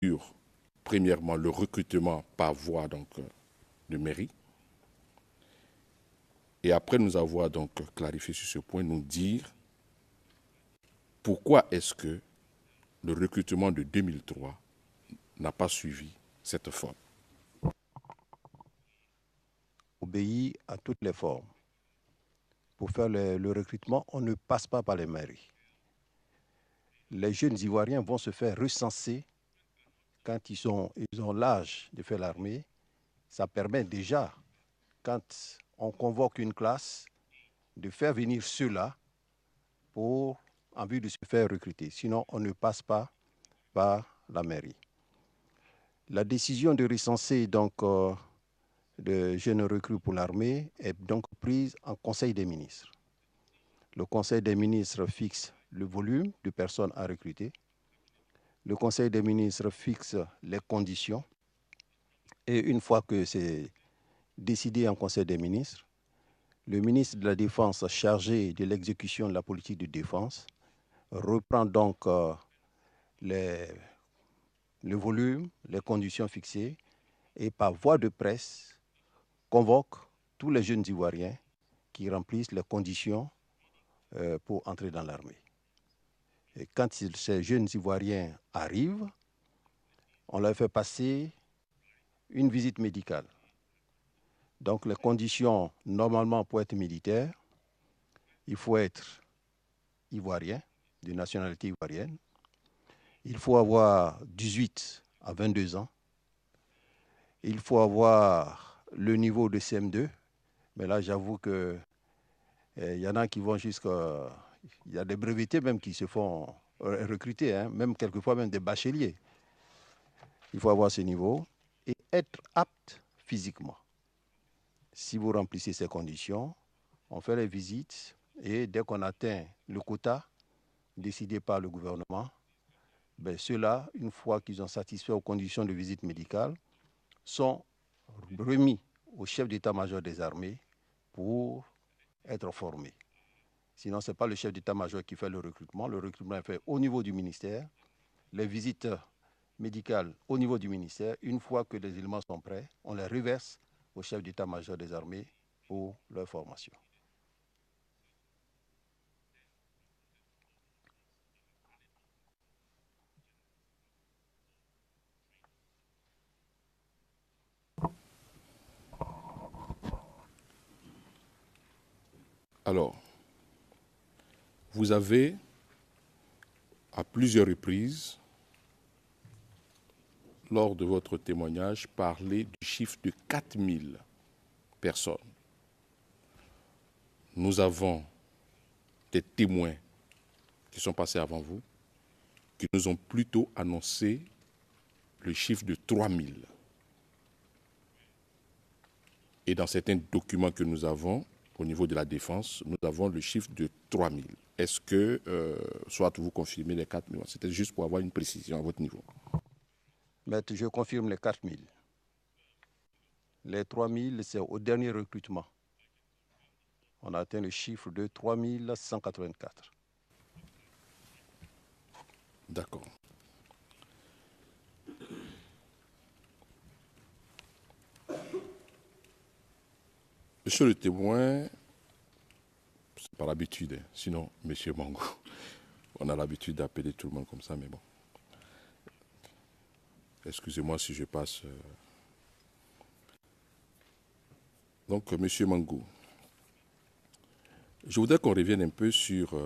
sur, premièrement, le recrutement par voie de mairie. Et après nous avoir donc clarifié sur ce point, nous dire pourquoi est-ce que le recrutement de 2003 n'a pas suivi cette forme. Obéit à toutes les formes. Pour faire le recrutement, on ne passe pas par les mairies. Les jeunes Ivoiriens vont se faire recenser quand ils ont l'âge de faire l'armée. Ça permet déjà, quand on convoque une classe, de faire venir ceux-là en vue de se faire recruter. Sinon, on ne passe pas par la mairie. La décision de recenser donc de jeunes recrues pour l'armée est donc prise en Conseil des ministres. Le Conseil des ministres fixe le volume de personnes à recruter. Le Conseil des ministres fixe les conditions. Et une fois que c'est décidé en Conseil des ministres, le ministre de la Défense chargé de l'exécution de la politique de défense reprend donc le volume, les conditions fixées et par voie de presse convoque tous les jeunes Ivoiriens qui remplissent les conditions pour entrer dans l'armée. Et quand ces jeunes Ivoiriens arrivent, on leur fait passer une visite médicale. Donc les conditions, normalement pour être militaire, il faut être ivoirien, de nationalité ivoirienne. Il faut avoir 18 à 22 ans. Il faut avoir le niveau de CM2. Mais là, j'avoue qu'il y en a qui vont jusqu'à... Il y a des brevetés même qui se font recruter, hein, même quelquefois même des bacheliers. Il faut avoir ce niveau et être apte physiquement. Si vous remplissez ces conditions, on fait les visites et dès qu'on atteint le quota décidé par le gouvernement, ceux-là, une fois qu'ils ont satisfait aux conditions de visite médicale, sont remis au chef d'état-major des armées pour être formés. Sinon, ce n'est pas le chef d'état-major qui fait le recrutement. Le recrutement est fait au niveau du ministère. Les visites médicales au niveau du ministère. Une fois que les éléments sont prêts, on les reverse au chef d'état-major des armées pour leur formation. Alors, vous avez, à plusieurs reprises, lors de votre témoignage, parlé du chiffre de 4000 personnes. Nous avons des témoins qui sont passés avant vous, qui nous ont plutôt annoncé le chiffre de 3000. Et dans certains documents que nous avons, au niveau de la défense, nous avons le chiffre de 3000. Est-ce que, soit vous confirmez les 4000, c'était juste pour avoir une précision à votre niveau. Maître, je confirme les 4000. Les 3000, c'est au dernier recrutement. On a atteint le chiffre de 3184. D'accord. Monsieur le témoin, c'est par l'habitude, hein. Sinon, monsieur Mango, on a l'habitude d'appeler tout le monde comme ça, mais bon. Excusez-moi si je passe. Donc, monsieur Mango, je voudrais qu'on revienne un peu sur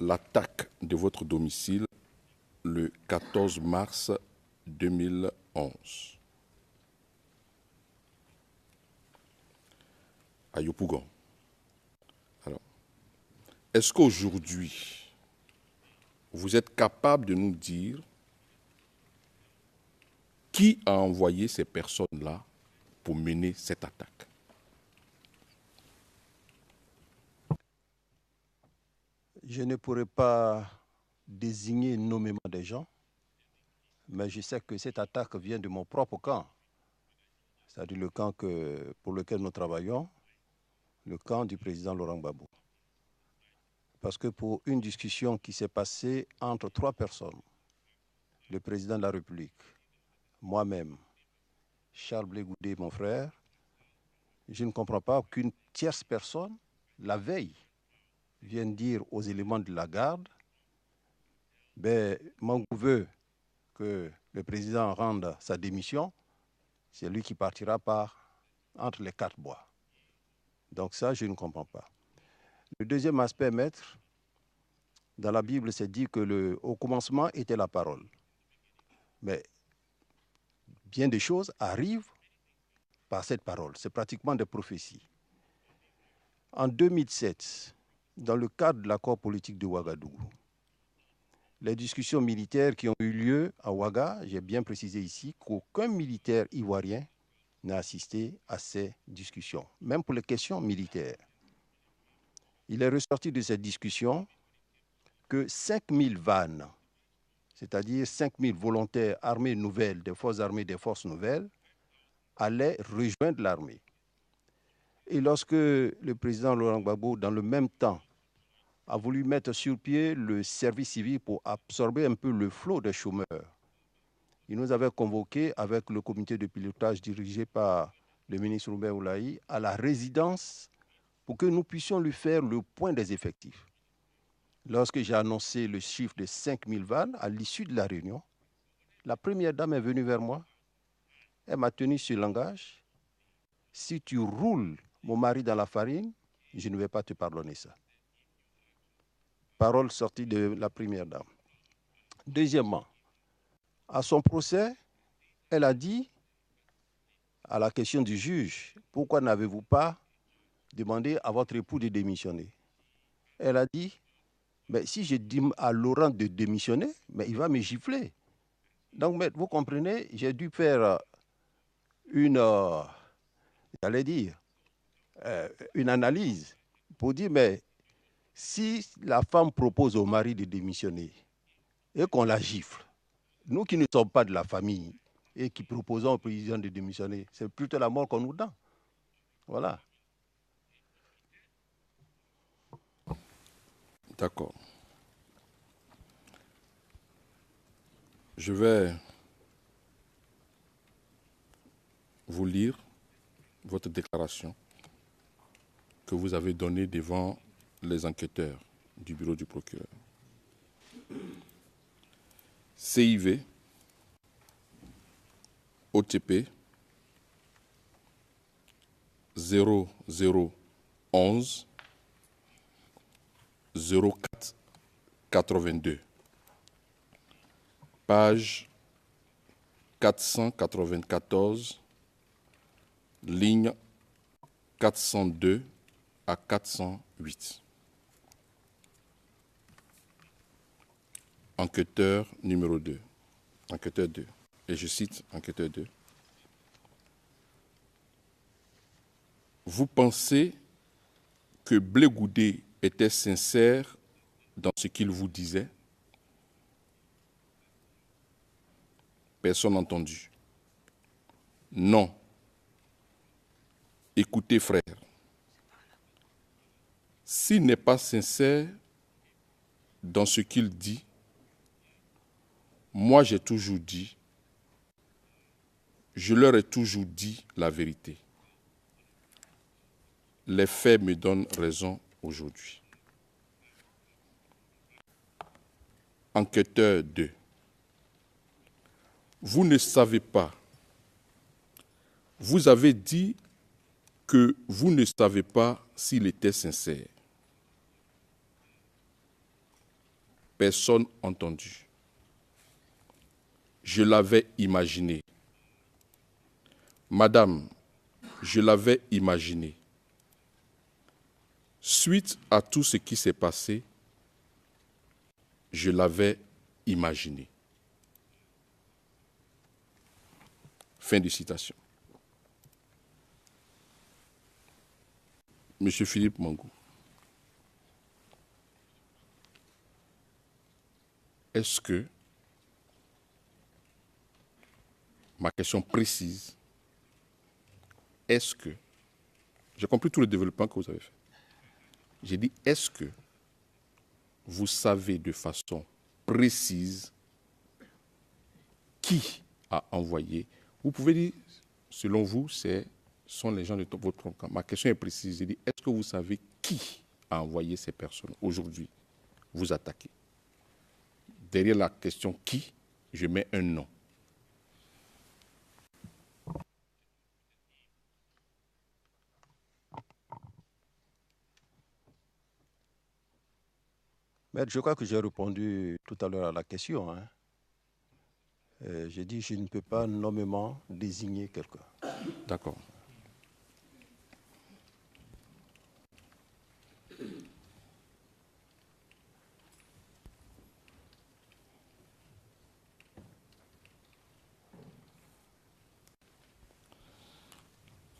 l'attaque de votre domicile le 14 mars 2011 à Yopougon. Alors, est-ce qu'aujourd'hui, vous êtes capable de nous dire qui a envoyé ces personnes-là pour mener cette attaque? Je ne pourrais pas désigner nommément des gens, mais je sais que cette attaque vient de mon propre camp, c'est-à-dire le camp pour lequel nous travaillons, le camp du président Laurent Gbagbo. Parce que pour une discussion qui s'est passée entre 3 personnes, le président de la République, moi-même, Charles Blé Goudé, mon frère, je ne comprends pas qu'une tierce personne, la veille, vienne dire aux éléments de la garde, ben, Mangou veut que le président rende sa démission, c'est lui qui partira entre les quatre bois. Donc ça, je ne comprends pas. Le deuxième aspect, maître, dans la Bible, c'est dit que au commencement était la parole. Mais bien des choses arrivent par cette parole. C'est pratiquement des prophéties. En 2007, dans le cadre de l'accord politique de Ouagadougou, les discussions militaires qui ont eu lieu à Ouaga, j'ai bien précisé ici qu'aucun militaire ivoirien n'a assisté à ces discussions, même pour les questions militaires. Il est ressorti de cette discussion que 5000 vannes, c'est-à-dire 5000 volontaires armés nouvelles, des forces armées, des forces nouvelles, allaient rejoindre l'armée. Et lorsque le président Laurent Gbagbo, dans le même temps, a voulu mettre sur pied le service civique pour absorber un peu le flot des chômeurs, il nous avait convoqués avec le comité de pilotage dirigé par le ministre Robert Oulaï à la résidence pour que nous puissions lui faire le point des effectifs. Lorsque j'ai annoncé le chiffre de 5000 vannes, à l'issue de la réunion, la première dame est venue vers moi. Elle m'a tenu sur le langage. Si tu roules mon mari dans la farine, je ne vais pas te pardonner ça. Parole sortie de la première dame. Deuxièmement, à son procès, elle a dit, à la question du juge, pourquoi n'avez-vous pas demandé à votre époux de démissionner? Elle a dit, mais si je dis à Laurent de démissionner, mais il va me gifler. Donc, vous comprenez, j'ai dû faire une analyse pour dire, mais si la femme propose au mari de démissionner et qu'on la gifle, nous qui ne sommes pas de la famille et qui proposons au président de démissionner, c'est plutôt la mort qu'on nous donne. Voilà. D'accord. Je vais vous lire votre déclaration que vous avez donnée devant les enquêteurs du bureau du procureur. CIV, OTP 0011 04 82, page 494, ligne 402 à 408. Enquêteur numéro 2. Enquêteur 2. Et je cite enquêteur 2. Vous pensez que Blé Goudé était sincère dans ce qu'il vous disait? Personne entendu. Non. Écoutez, frère. S'il n'est pas sincère dans ce qu'il dit, moi j'ai toujours dit, je leur ai toujours dit la vérité. Les faits me donnent raison aujourd'hui. Enquêteur 2. Vous ne savez pas. Vous avez dit que vous ne savez pas s'il était sincère. Personne entendu. Je l'avais imaginé. Madame, je l'avais imaginé. Suite à tout ce qui s'est passé, je l'avais imaginé. Fin de citation. Monsieur Philippe Mangou, est-ce que, ma question précise, est-ce que, j'ai compris tout le développement que vous avez fait, j'ai dit, est-ce que vous savez de façon précise qui a envoyé. Vous pouvez dire, selon vous, sont les gens de votre camp. Ma question est précise. Est-ce que vous savez qui a envoyé ces personnes aujourd'hui vous attaquer? Derrière la question qui, je mets un nom. Maître, je crois que j'ai répondu tout à l'heure à la question. Hein. J'ai dit je ne peux pas nommément désigner quelqu'un. D'accord.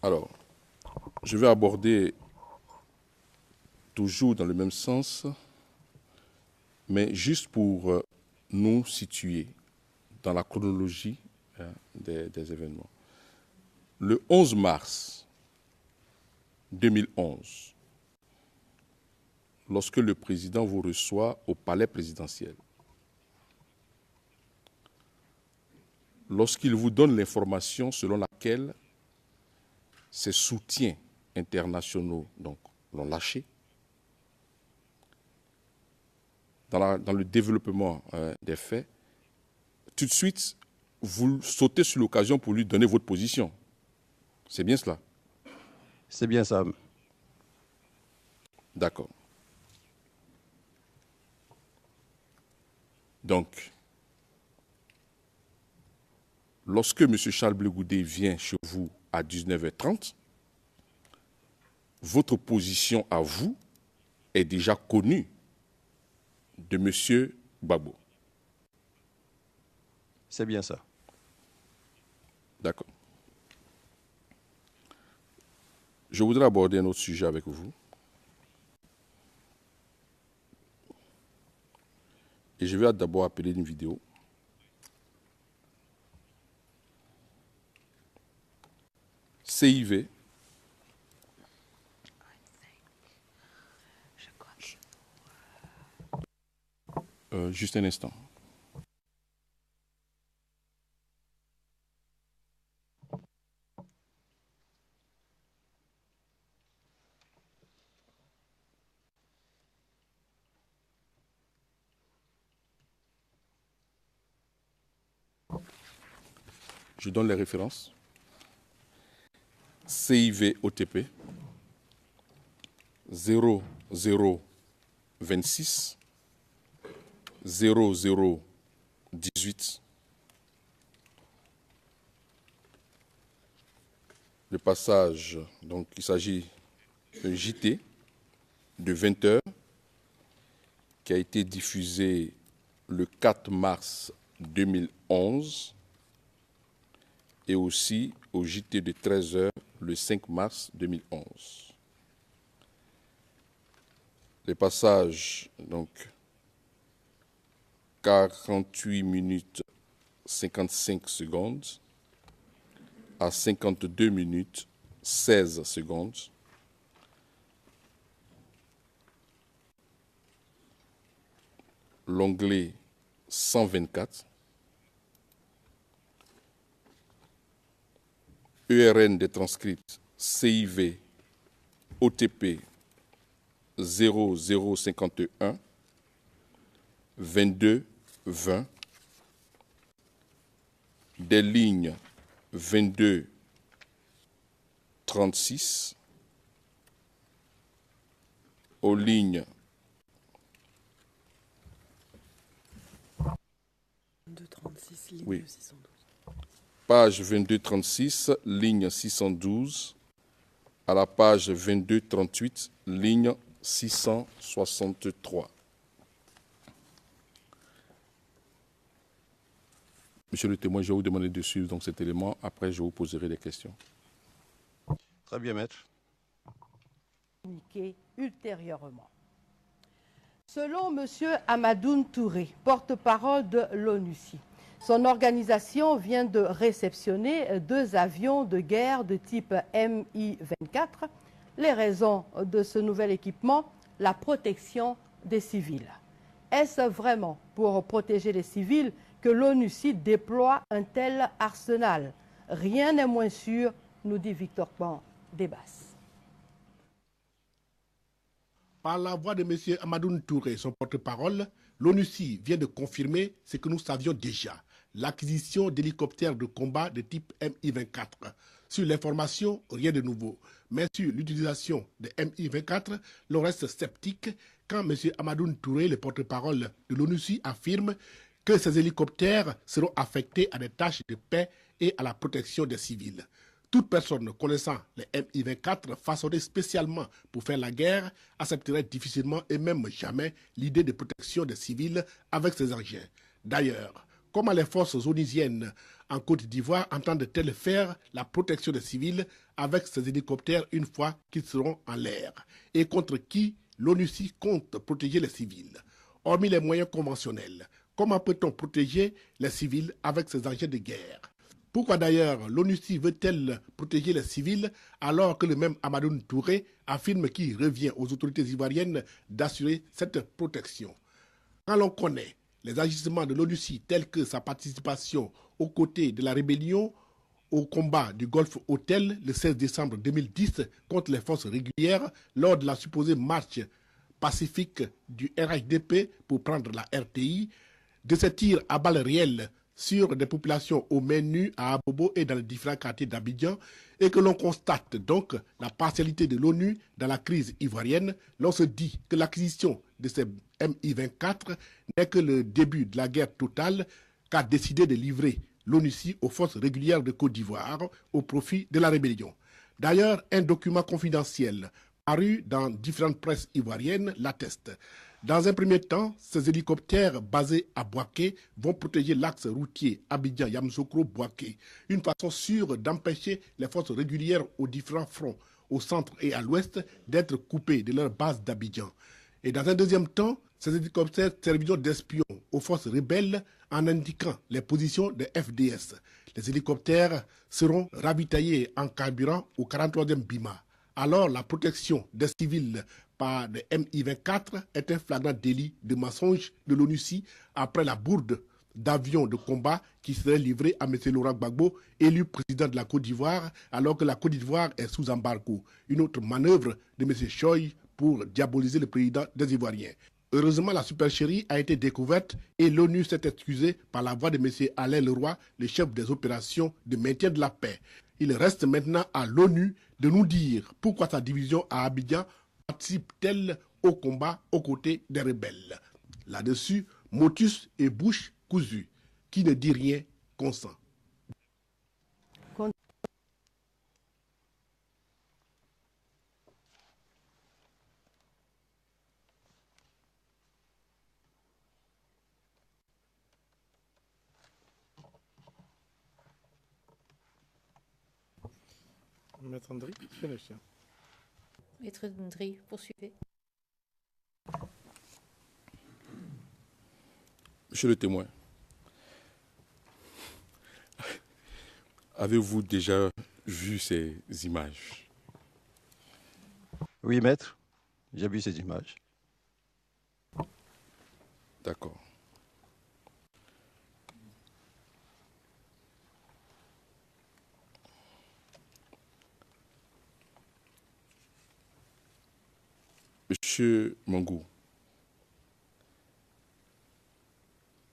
Alors, je vais aborder toujours dans le même sens, mais juste pour nous situer dans la chronologie des événements. Le 11 mars 2011, lorsque le président vous reçoit au palais présidentiel, lorsqu'il vous donne l'information selon laquelle ses soutiens internationaux l'ont lâché, dans le développement des faits, tout de suite, vous sautez sur l'occasion pour lui donner votre position. C'est bien cela? C'est bien ça. D'accord. Donc, lorsque M. Charles Blé Goudé vient chez vous à 19h30, votre position à vous est déjà connue de M. Gbagbo. C'est bien ça. D'accord. Je voudrais aborder un autre sujet avec vous. Et je vais d'abord appeler une vidéo. CIV. Juste un instant. Je donne les références. CIV OTP 0026 0018. Le passage, donc il s'agit d'un JT de 20 heures qui a été diffusé le 4 mars 2011 et aussi au JT de 13 heures le 5 mars 2011. Les passages, donc 48 minutes 55 secondes à 52 minutes 16 secondes. L'onglet 124. ERN des transcripts CIV OTP 0051 22 20 des lignes 22 36 aux lignes 22-36, ligne oui. 612. Page 22-36, ligne 612, à la page 22-38, ligne 663. Monsieur le témoin, je vais vous demander de suivre donc cet élément. Après, je vous poserai des questions. Très bien, maître. Communiqué ultérieurement. Selon M. Amadoune Touré, porte-parole de l'ONUCI, son organisation vient de réceptionner 2 avions de guerre de type Mi-24. Les raisons de ce nouvel équipement, la protection des civils. Est-ce vraiment pour protéger les civils que l'ONUCI déploie un tel arsenal. Rien n'est moins sûr, nous dit Victor Pan Debas. Par la voix de M. Amadoune Touré, son porte-parole, l'ONUCI vient de confirmer ce que nous savions déjà, l'acquisition d'hélicoptères de combat de type Mi-24. Sur l'information, rien de nouveau. Mais sur l'utilisation de Mi-24, l'on reste sceptique quand M. Amadoune Touré, le porte-parole de l'ONUCI, affirme que ces hélicoptères seront affectés à des tâches de paix et à la protection des civils. Toute personne connaissant les Mi-24 façonnés spécialement pour faire la guerre accepterait difficilement et même jamais l'idée de protection des civils avec ces engins. D'ailleurs, comment les forces onusiennes en Côte d'Ivoire entendent-elles faire la protection des civils avec ces hélicoptères une fois qu'ils seront en l'air? Et contre qui l'ONUCI compte protéger les civils? Hormis les moyens conventionnels, comment peut-on protéger les civils avec ces engins de guerre? Pourquoi d'ailleurs l'ONUCI veut-elle protéger les civils alors que le même Amadoune Touré affirme qu'il revient aux autorités ivoiriennes d'assurer cette protection? Quand l'on connaît les agissements de l'ONUCI tels que sa participation aux côtés de la rébellion au combat du Golfe Hotel le 16 décembre 2010 contre les forces régulières lors de la supposée marche pacifique du RHDP pour prendre la RTI, de ces tirs à balles réelles sur des populations aux mains nues à Abobo et dans les différents quartiers d'Abidjan, et que l'on constate donc la partialité de l'ONU dans la crise ivoirienne, l'on se dit que l'acquisition de ces Mi-24 n'est que le début de la guerre totale qu'a décidé de livrer l'ONUCI aux forces régulières de Côte d'Ivoire au profit de la rébellion. D'ailleurs, un document confidentiel paru dans différentes presses ivoiriennes l'atteste. Dans un premier temps, ces hélicoptères basés à Bouaké vont protéger l'axe routier Abidjan-Yamoussoukro-Bouaké, une façon sûre d'empêcher les forces régulières aux différents fronts, au centre et à l'ouest, d'être coupées de leur base d'Abidjan. Et dans un deuxième temps, ces hélicoptères serviront d'espions aux forces rebelles en indiquant les positions des FDS. Les hélicoptères seront ravitaillés en carburant au 43e BIMA. Alors la protection des civils par des Mi-24 est un flagrant délit de mensonge de l'ONUCI après la bourde d'avions de combat qui serait livrée à M. Laurent Gbagbo, élu président de la Côte d'Ivoire, alors que la Côte d'Ivoire est sous embargo. Une autre manœuvre de M. Choy pour diaboliser le président des Ivoiriens. Heureusement, la supercherie a été découverte et l'ONU s'est excusée par la voix de M. Alain Leroy, le chef des opérations de maintien de la paix. Il reste maintenant à l'ONU de nous dire pourquoi sa division à Abidjan participe-t-elle au combat aux côtés des rebelles. Là-dessus, motus et bouche cousue. Qui ne dit rien consent. Maître Ndri, finish. Maître Ndri, poursuivez. Monsieur le témoin, avez-vous déjà vu ces images? Oui, maître, j'ai vu ces images. D'accord. Monsieur Mangou,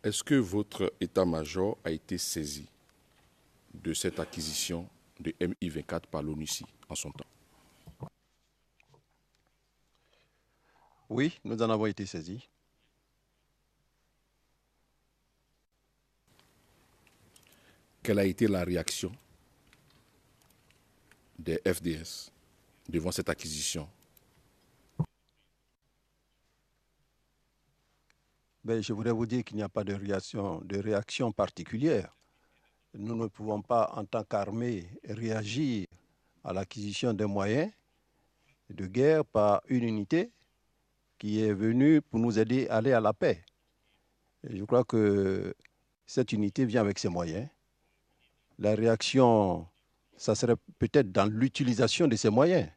est-ce que votre état-major a été saisi de cette acquisition de Mi-24 par l'ONUCI en son temps? Oui, nous en avons été saisis. Quelle a été la réaction des FDS devant cette acquisition? Ben, je voudrais vous dire qu'il n'y a pas de réaction particulière. Nous ne pouvons pas, en tant qu'armée, réagir à l'acquisition des moyens de guerre par une unité qui est venue pour nous aider à aller à la paix. Et je crois que cette unité vient avec ses moyens. La réaction, ça serait peut-être dans l'utilisation de ces moyens.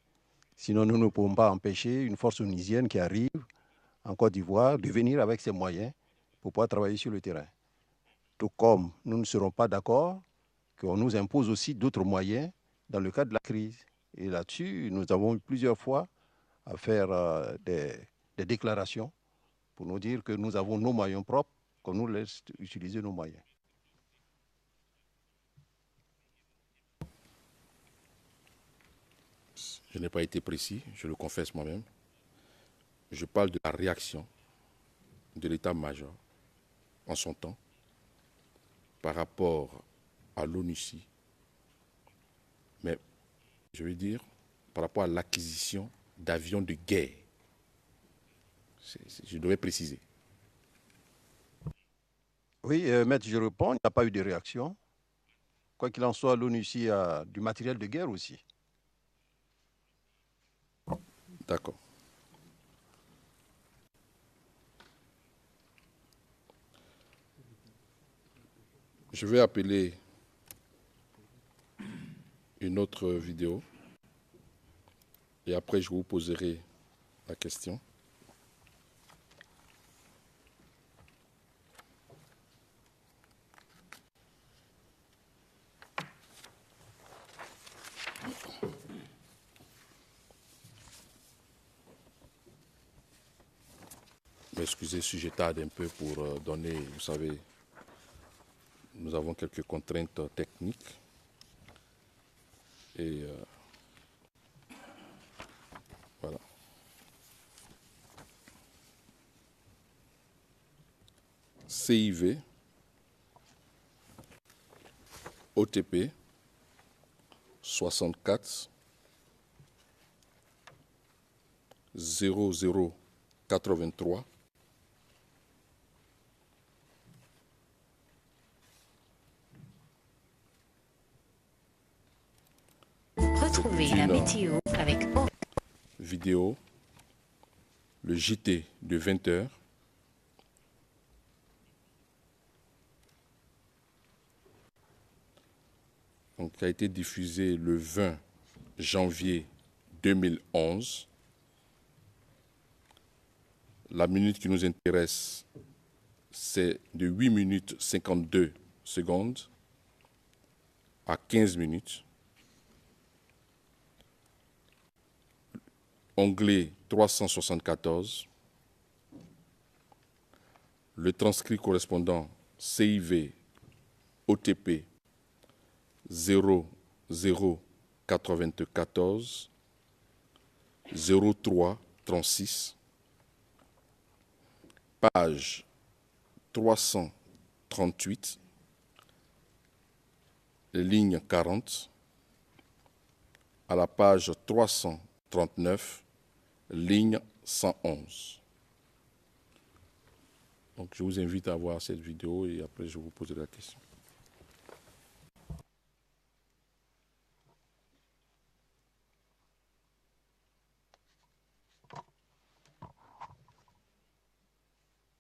Sinon, nous ne pouvons pas empêcher une force onusienne qui arrive en Côte d'Ivoire de venir avec ses moyens pour pouvoir travailler sur le terrain. tout comme nous ne serons pas d'accord qu'on nous impose aussi d'autres moyens dans le cadre de la crise. Et là-dessus, nous avons eu plusieurs fois à faire des déclarations pour nous dire que nous avons nos moyens propres, qu'on nous laisse utiliser nos moyens. Je n'ai pas été précis, je le confesse moi-même. Je parle de la réaction de l'état-major en son temps par rapport à l'ONUCI, mais je veux dire par rapport à l'acquisition d'avions de guerre. Je devais préciser. Oui, maître, je réponds, il n'y a pas eu de réaction. Quoi qu'il en soit, l'ONUCI a du matériel de guerre aussi. D'accord. Je vais appeler une autre vidéo et après je vous poserai la question. Excusez si je tarde un peu pour donner, vous savez, nous avons quelques contraintes techniques. Et voilà. CIV, OTP, 64 0083 Retrouvez la météo avec vidéo, le JT de 20h. Donc, qui a été diffusé le 20 janvier 2011. La minute qui nous intéresse, c'est de 8 minutes 52 secondes à 15 minutes. Onglet 374. Le transcrit correspondant CIV OTP 0094 0336. Page 338, ligne 40, à la page 339, ligne 111. Donc je vous invite à voir cette vidéo et après je vous poserai la question.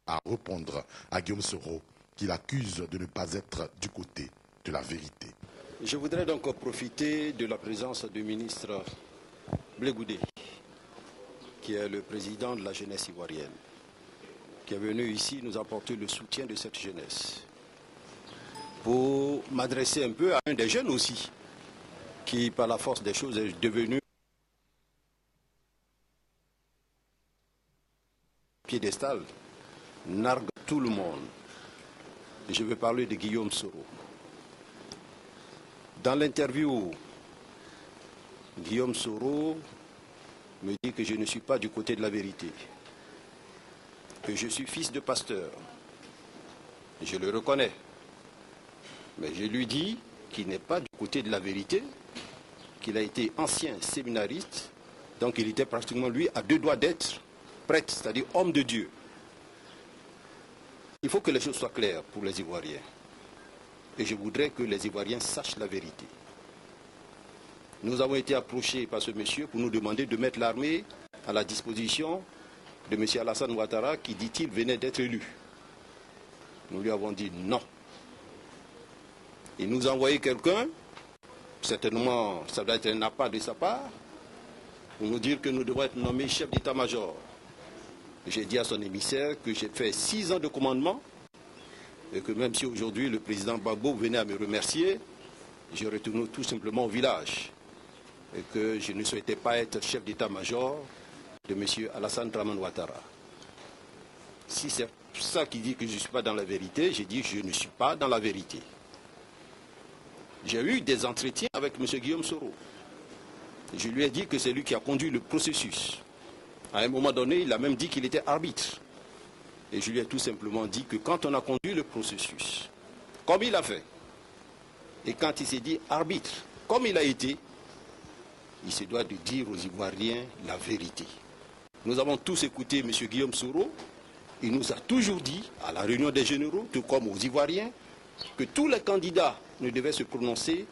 À répondre à Guillaume Soro, qui l'accuse de ne pas être du côté de la vérité. Je voudrais donc profiter de la présence du ministre Blé Goudé, qui est le président de la jeunesse ivoirienne, qui est venu ici nous apporter le soutien de cette jeunesse, pour m'adresser un peu à un des jeunes aussi, qui par la force des choses est devenu piédestal, nargue tout le monde. Et je vais parler de Guillaume Soro. Dans l'interview, Guillaume Soro me dit que je ne suis pas du côté de la vérité, que je suis fils de pasteur. Je le reconnais. Mais je lui dis qu'il n'est pas du côté de la vérité, qu'il a été ancien séminariste, donc il était pratiquement, lui, à deux doigts d'être prêtre, c'est-à-dire homme de Dieu. Il faut que les choses soient claires pour les Ivoiriens. Et je voudrais que les Ivoiriens sachent la vérité. Nous avons été approchés par ce monsieur pour nous demander de mettre l'armée à la disposition de M. Alassane Ouattara qui, dit-il, venait d'être élu. Nous lui avons dit non. Il nous a envoyé quelqu'un, certainement ça doit être un appât de sa part, pour nous dire que nous devons être nommés chef d'état-major. J'ai dit à son émissaire que j'ai fait 6 ans de commandement et que même si aujourd'hui le président Gbagbo venait à me remercier, je retourne tout simplement au village et que je ne souhaitais pas être chef d'état-major de M. Alassane Dramane Ouattara. Si c'est ça qui dit que je ne suis pas dans la vérité, j'ai dit que je ne suis pas dans la vérité. J'ai eu des entretiens avec M. Guillaume Soro. Je lui ai dit que c'est lui qui a conduit le processus. À un moment donné, il a même dit qu'il était arbitre. Et je lui ai tout simplement dit que quand on a conduit le processus, comme il a fait, et quand il s'est dit arbitre, comme il a été, il se doit de dire aux Ivoiriens la vérité. Nous avons tous écouté M. Guillaume Soro. Il nous a toujours dit, à la réunion des généraux, tout comme aux Ivoiriens, que tous les candidats ne devaient se prononcer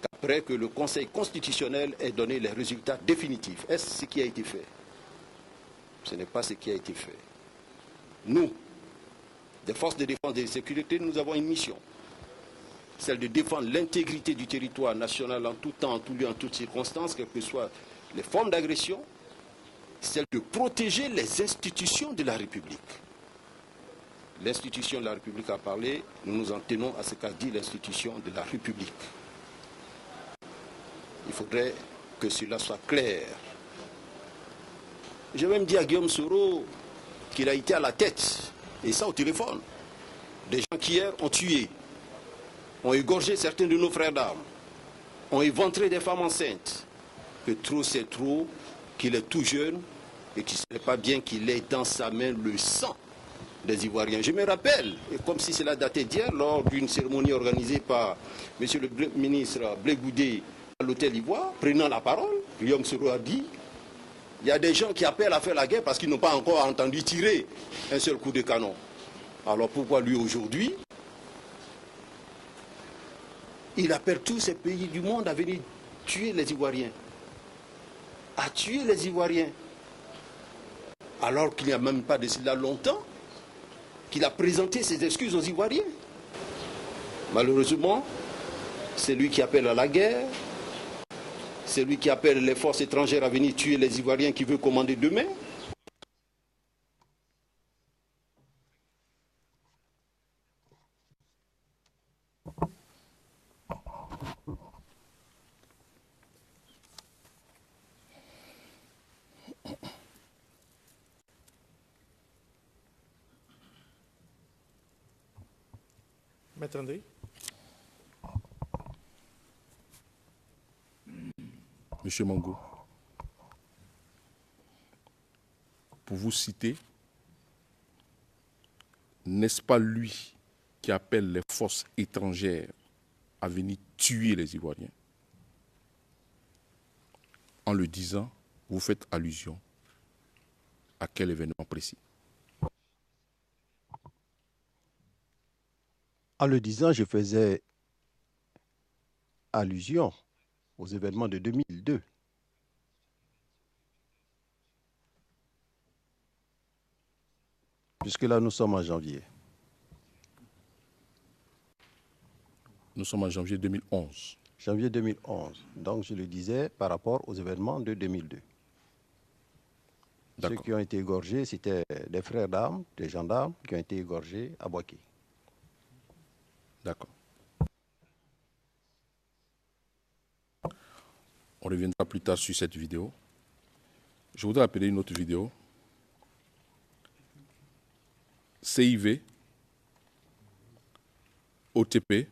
qu'après que le Conseil constitutionnel ait donné les résultats définitifs. Est-ce ce qui a été fait? Ce n'est pas ce qui a été fait. Nous, des forces de défense et de sécurité, nous avons une mission. Celle de défendre l'intégrité du territoire national en tout temps, en tout lieu, en toutes circonstances, quelles que soient les formes d'agression. Celle de protéger les institutions de la République. L'institution de la République a parlé, nous nous en tenons à ce qu'a dit l'institution de la République. Il faudrait que cela soit clair. J'ai même dit à Guillaume Soro qu'il a été à la tête, et ça au téléphone, des gens qui hier ont tué, ont égorgé certains de nos frères d'armes, ont éventré des femmes enceintes, que trop c'est trop, qu'il est tout jeune et qu'il ne serait pas bien qu'il ait dans sa main le sang des Ivoiriens. Je me rappelle, et comme si cela datait d'hier, lors d'une cérémonie organisée par M. le ministre Blé Goudé à l'hôtel Ivoire, prenant la parole, Guillaume Soro a dit, il y a des gens qui appellent à faire la guerre parce qu'ils n'ont pas encore entendu tirer un seul coup de canon. Alors pourquoi lui aujourd'hui, il appelle tous ces pays du monde à venir tuer les Ivoiriens, à tuer les Ivoiriens, alors qu'il n'y a même pas de cela longtemps qu'il a présenté ses excuses aux Ivoiriens. Malheureusement, c'est lui qui appelle à la guerre, c'est lui qui appelle les forces étrangères à venir tuer les Ivoiriens qui veut commander demain. Maître André. Monsieur Mongo, pour vous citer, n'est-ce pas lui qui appelle les forces étrangères à venir tuer les Ivoiriens? En le disant, vous faites allusion à quel événement précis? En le disant, je faisais allusion aux événements de 2002. Puisque là, nous sommes en janvier. Nous sommes en janvier 2011. Janvier 2011. Donc, je le disais par rapport aux événements de 2002. Ceux qui ont été égorgés, c'était des frères d'armes, des gendarmes qui ont été égorgés à Boaké. D'accord. On reviendra plus tard sur cette vidéo. Je voudrais appeler une autre vidéo. CIV, OTP,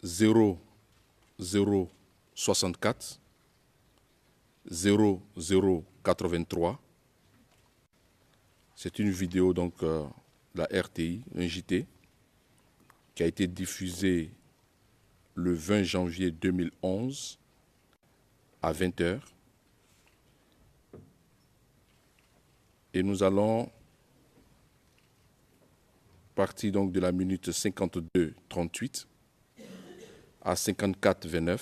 0064, 0083. C'est une vidéo donc de la RTI, un JT, qui a été diffusée le 20 janvier 2011 à 20h. Et nous allons partir donc de la minute 52-38 à 54-29,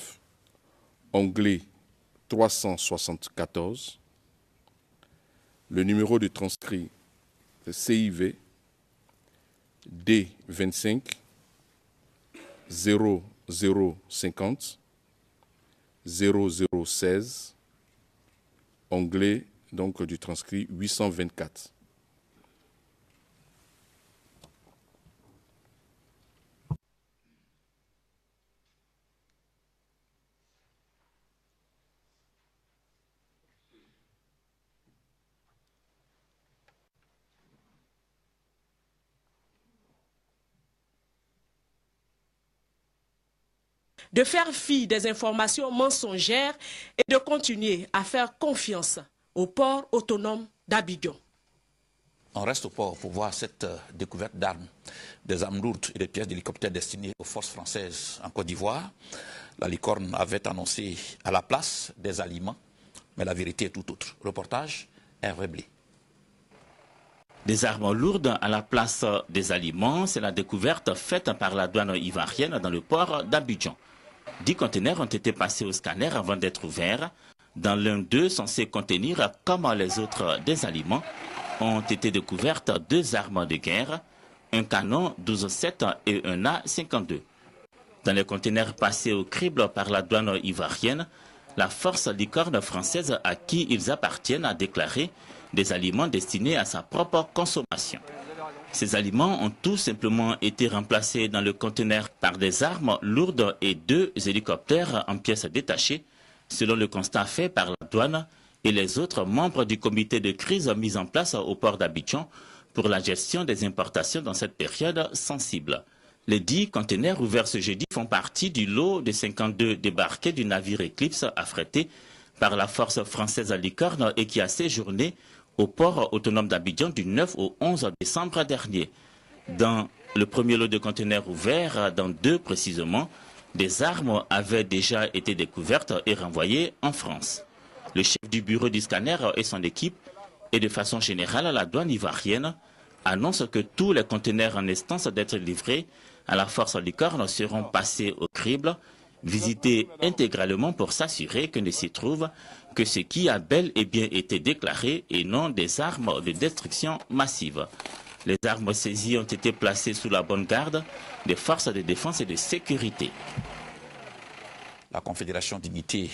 onglet 374. Le numéro de transcrit, c'est CIV D25 0050 0016, onglet donc du transcrit 824. de faire fi des informations mensongères et de continuer à faire confiance au port autonome d'Abidjan. On reste au port pour voir cette découverte d'armes, des armes lourdes et des pièces d'hélicoptères destinées aux forces françaises en Côte d'Ivoire. La licorne avait annoncé à la place des aliments, mais la vérité est tout autre. Reportage, Hervé Blé. Des armes lourdes à la place des aliments, c'est la découverte faite par la douane ivoirienne dans le port d'Abidjan. 10 conteneurs ont été passés au scanner avant d'être ouverts. Dans l'un d'eux, censé contenir, comme les autres, des aliments, ont été découvertes 2 armes de guerre, un canon 12-7 et un A-52. Dans les conteneurs passés au crible par la douane ivoirienne, la force licorne française à qui ils appartiennent a déclaré des aliments destinés à sa propre consommation. Ces aliments ont tout simplement été remplacés dans le conteneur par des armes lourdes et 2 hélicoptères en pièces détachées, selon le constat fait par la douane et les autres membres du comité de crise mis en place au port d'Abidjan pour la gestion des importations dans cette période sensible. Les 10 conteneurs ouverts ce jeudi font partie du lot de 52 débarqués du navire Eclipse affrété par la force française à Licorne et qui a séjourné au port autonome d'Abidjan du 9 au 11 décembre dernier. Dans le premier lot de conteneurs ouverts, dans 2 précisément, des armes avaient déjà été découvertes et renvoyées en France. Le chef du bureau du scanner et son équipe, et de façon générale la douane ivoirienne, annoncent que tous les conteneurs en instance d'être livrés à la force licorne seront passés au crible, visités intégralement pour s'assurer que ne s'y trouve que ce qui a bel et bien été déclaré et non des armes de destruction massive. Les armes saisies ont été placées sous la bonne garde des forces de défense et de sécurité. La Confédération d'unité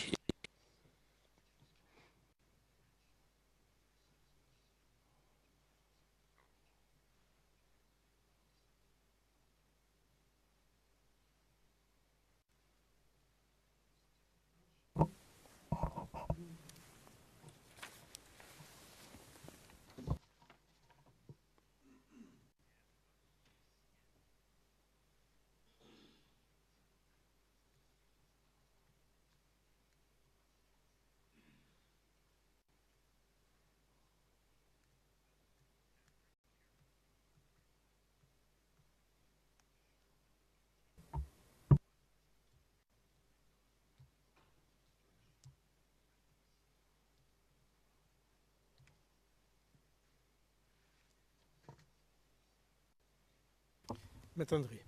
Maître André.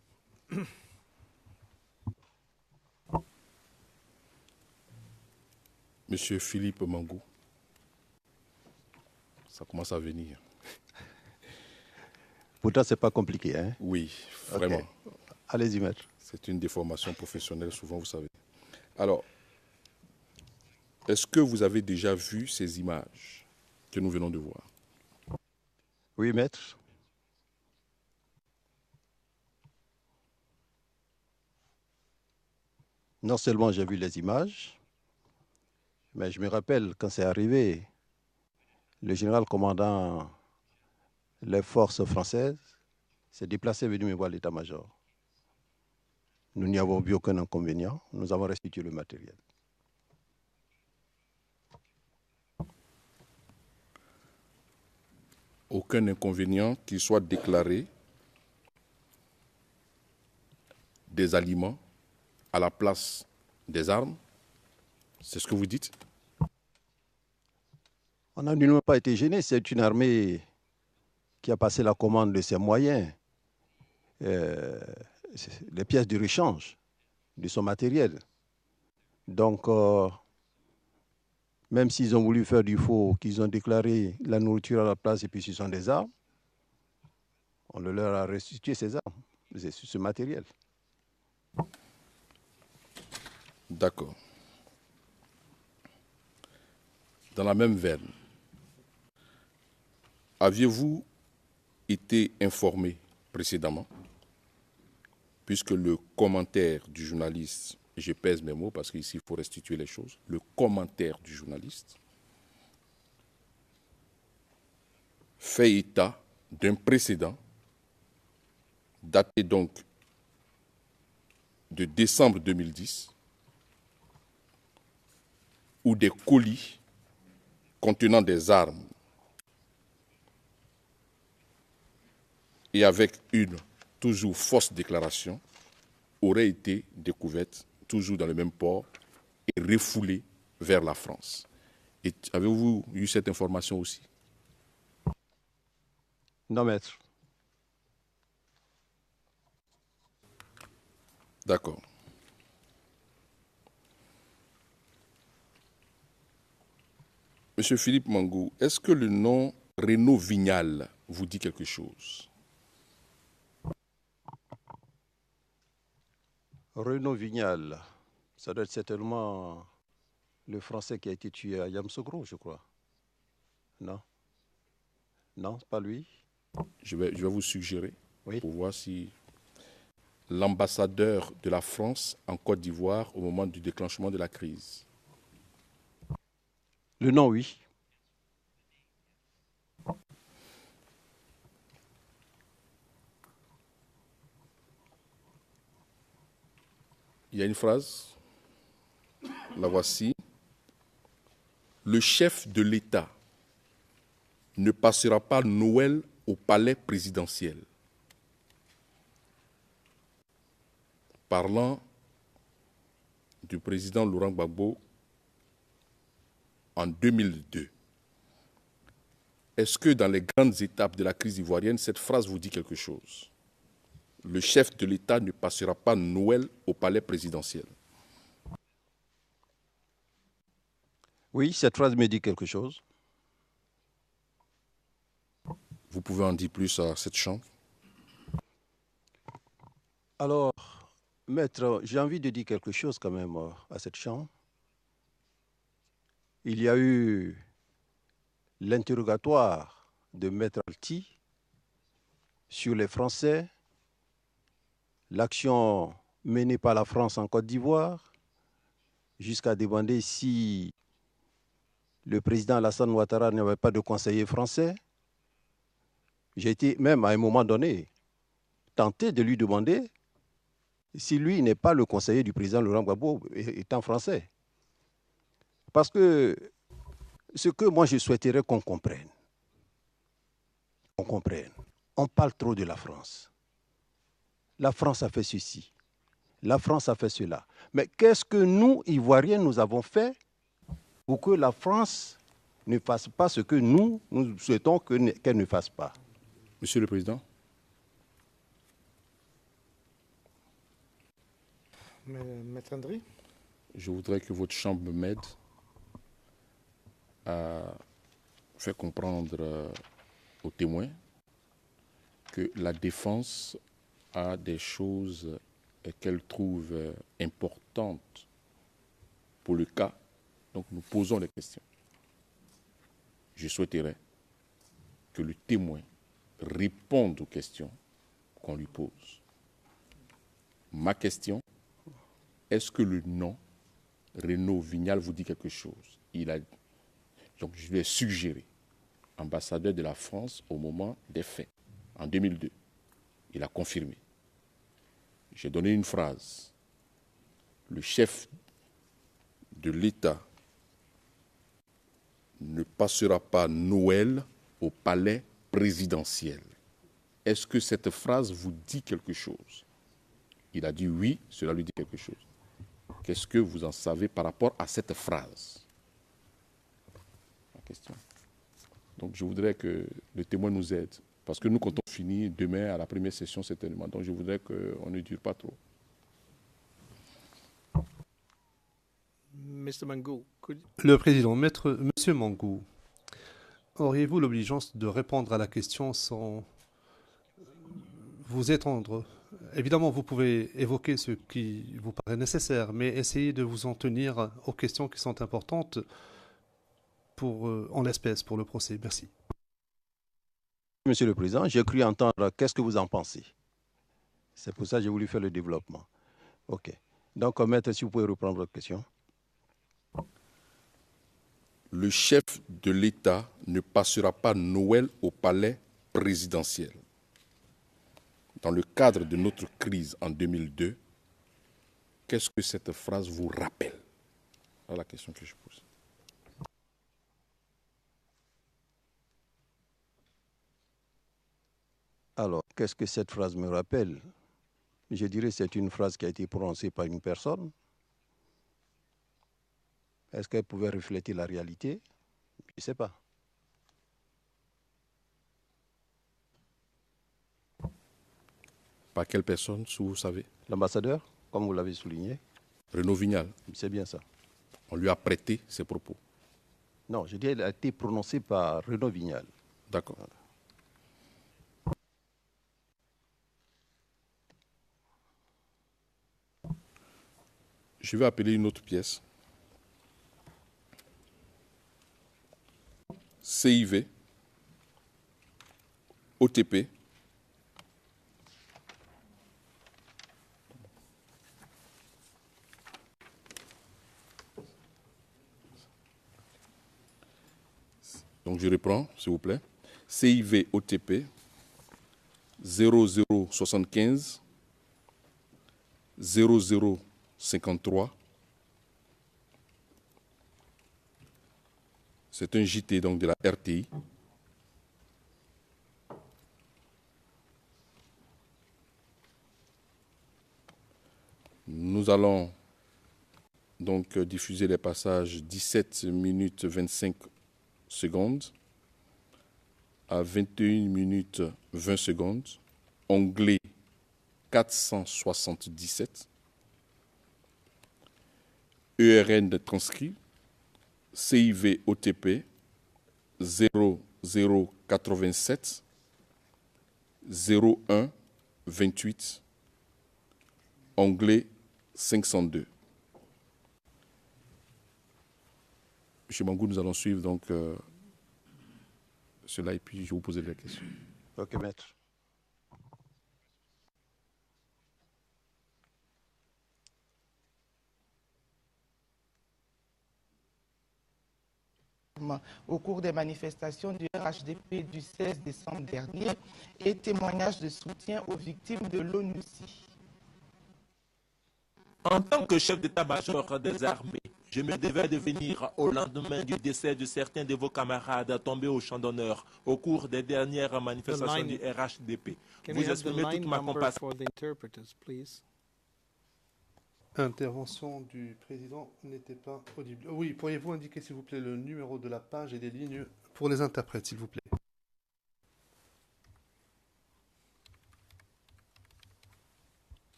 Monsieur Philippe Mangou, ça commence à venir. Pourtant, ce n'est pas compliqué, hein? Oui, vraiment. Okay. Allez-y, maître. C'est une déformation professionnelle, souvent, vous savez. Alors, est-ce que vous avez déjà vu ces images que nous venons de voir? Oui, maître. Non seulement j'ai vu les images, mais je me rappelle quand c'est arrivé, le général commandant les forces françaises s'est déplacé venu me voir l'état-major. Nous n'y avons vu aucun inconvénient, nous avons restitué le matériel. Aucun inconvénient qu'il soit déclaré des aliments à la place des armes? C'est ce que vous dites? On n'a nullement pas été gêné. C'est une armée qui a passé la commande de ses moyens, les pièces de rechange de son matériel. Donc, même s'ils ont voulu faire du faux, qu'ils ont déclaré la nourriture à la place et puis ce sont des armes, on leur a restitué ces armes, ce matériel. D'accord. Dans la même veine, aviez-vous été informé précédemment, puisque le commentaire du journaliste, je pèse mes mots parce qu'ici il faut restituer les choses, le commentaire du journaliste fait état d'un précédent daté donc de décembre 2010 où des colis contenant des armes et avec une toujours fausse déclaration auraient été découvertes toujours dans le même port et refoulées vers la France. Et avez-vous eu cette information aussi? Non, maître. D'accord. Monsieur Philippe Mangou, est-ce que le nom Renaud Vignal vous dit quelque chose? Renaud Vignal, ça doit être certainement le Français qui a été tué à Yamoussoukro, je crois. Non? Non, c'est pas lui? Je vais vous suggérer, oui, pour voir si l'ambassadeur de la France en Côte d'Ivoire au moment du déclenchement de la crise. Le nom, oui. Il y a une phrase, la voici. Le chef de l'État ne passera pas Noël au palais présidentiel. Parlant du président Laurent Gbagbo en 2002. Est-ce que dans les grandes étapes de la crise ivoirienne, cette phrase vous dit quelque chose? Le chef de l'État ne passera pas Noël au palais présidentiel. Oui, cette phrase me dit quelque chose. Vous pouvez en dire plus à cette chambre? Alors, maître, j'ai envie de dire quelque chose quand même à cette chambre. Il y a eu l'interrogatoire de maître Alti sur les Français, l'action menée par la France en Côte d'Ivoire, jusqu'à demander si le président Alassane Ouattara n'avait pas de conseiller français. J'ai été même à un moment donné tenté de lui demander si lui n'est pas le conseiller du président Laurent Gbagbo étant français. Parce que ce que moi je souhaiterais qu'on comprenne, on parle trop de la France. La France a fait ceci, la France a fait cela. Mais qu'est-ce que nous, Ivoiriens, nous avons fait pour que la France ne fasse pas ce que nous souhaitons qu'elle ne fasse pas? Monsieur le Président. Maître André. Je voudrais que votre chambre m'aide à faire comprendre aux témoins que la défense a des choses qu'elle trouve importantes pour le cas. Donc nous posons les questions. Je souhaiterais que le témoin réponde aux questions qu'on lui pose. Ma question, est-ce que le nom Renaud Vignal vous dit quelque chose? Donc je lui ai suggéré, ambassadeur de la France au moment des faits, en 2002. Il a confirmé. J'ai donné une phrase. Le chef de l'État ne passera pas Noël au palais présidentiel. Est-ce que cette phrase vous dit quelque chose? Il a dit oui, cela lui dit quelque chose. Qu'est-ce que vous en savez par rapport à cette phrase? La question. Donc je voudrais que le témoin nous aide. Parce que nous comptons finir demain à la première session certainement. Donc je voudrais qu'on ne dure pas trop. Mr. Mangou. Le président, Monsieur Mangou, auriez-vous l'obligeance de répondre à la question sans vous étendre? Évidemment, vous pouvez évoquer ce qui vous paraît nécessaire, mais essayez de vous en tenir aux questions qui sont importantes en l'espèce pour le procès. Merci. Monsieur le Président, j'ai cru entendre qu'est-ce que vous en pensez. C'est pour ça que j'ai voulu faire le développement. OK. Donc, maître, si vous pouvez reprendre votre question. Le chef de l'État ne passera pas Noël au palais présidentiel. Dans le cadre de notre crise en 2002, qu'est-ce que cette phrase vous rappelle? Voilà la question que je pose. Alors, qu'est-ce que cette phrase me rappelle? Je dirais que c'est une phrase qui a été prononcée par une personne. Est-ce qu'elle pouvait refléter la réalité? Je ne sais pas. Par quelle personne, si vous savez? L'ambassadeur, comme vous l'avez souligné. Renaud Vignal. C'est bien ça. On lui a prêté ses propos. Non, je dis qu'elle a été prononcée par Renaud Vignal. D'accord. Voilà. Je vais appeler une autre pièce. CIV, OTP, donc je reprends, s'il vous plaît. CIV, OTP, 0075 0053. C'est un JT donc de la RTI. Nous allons donc diffuser les passages 17 minutes 25 secondes à 21 minutes 20 secondes, onglet 477, ERN de transcrit, CIV OTP 0087 01 28, onglet 502. Monsieur Mangou, nous allons suivre donc cela et puis je vais vous poser la question. Ok, maître. Au cours des manifestations du RHDP du 16 décembre dernier et témoignage de soutien aux victimes de l'ONUCI. En tant que chef d'état-major des armées, je me devais de venir au lendemain du décès de certains de vos camarades tombés au champ d'honneur au cours des dernières manifestations du RHDP. Vous exprimez toute ma compassion. Intervention du président n'était pas audible. Oui, pourriez-vous indiquer s'il vous plaît le numéro de la page et des lignes pour les interprètes, s'il vous plaît?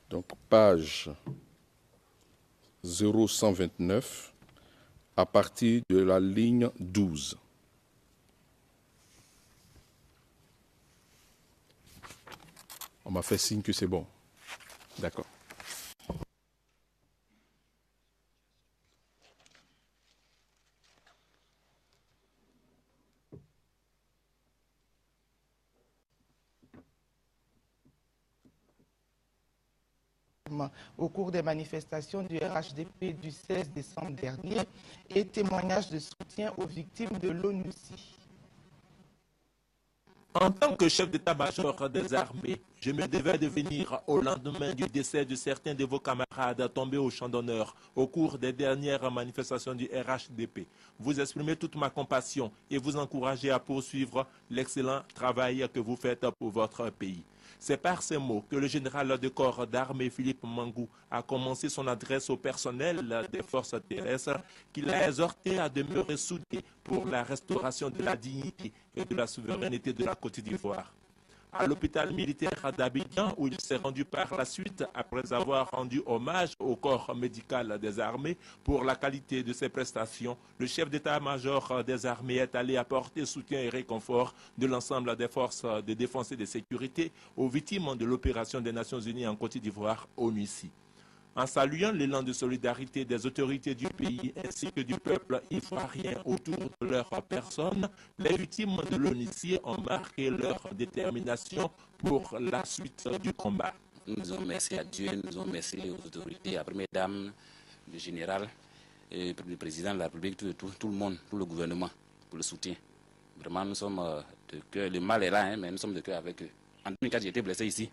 Donc, page 0129 à partir de la ligne 12. On m'a fait signe que c'est bon. D'accord. Au cours des manifestations du RHDP du 16 décembre dernier et témoignage de soutien aux victimes de l'ONUCI. En tant que chef d'état-major des armées, je me devais de venir au lendemain du décès de certains de vos camarades tombés au champ d'honneur au cours des dernières manifestations du RHDP. Vous exprimez toute ma compassion et vous encouragez à poursuivre l'excellent travail que vous faites pour votre pays. C'est par ces mots que le général de corps d'armée Philippe Mangou a commencé son adresse au personnel des forces terrestres qu'il a exhorté à demeurer soudés pour la restauration de la dignité et de la souveraineté de la Côte d'Ivoire. À l'hôpital militaire d'Abidjan, où il s'est rendu par la suite après avoir rendu hommage au corps médical des armées pour la qualité de ses prestations, le chef d'état-major des armées est allé apporter soutien et réconfort de l'ensemble des forces de défense et de sécurité aux victimes de l'opération des Nations Unies en Côte d'Ivoire, ONUCI. En saluant l'élan de solidarité des autorités du pays ainsi que du peuple ivoirien autour de leur personne, les victimes de l'ONUCI ont marqué leur détermination pour la suite du combat. Nous disons merci à Dieu, nous disons merci aux autorités, à la Première Dame, le général, le président de la République, tout le monde, tout le gouvernement pour le soutien. Vraiment, nous sommes de cœur. Le mal est là, hein, mais nous sommes de cœur avec eux. En 2004, j'ai été blessé ici,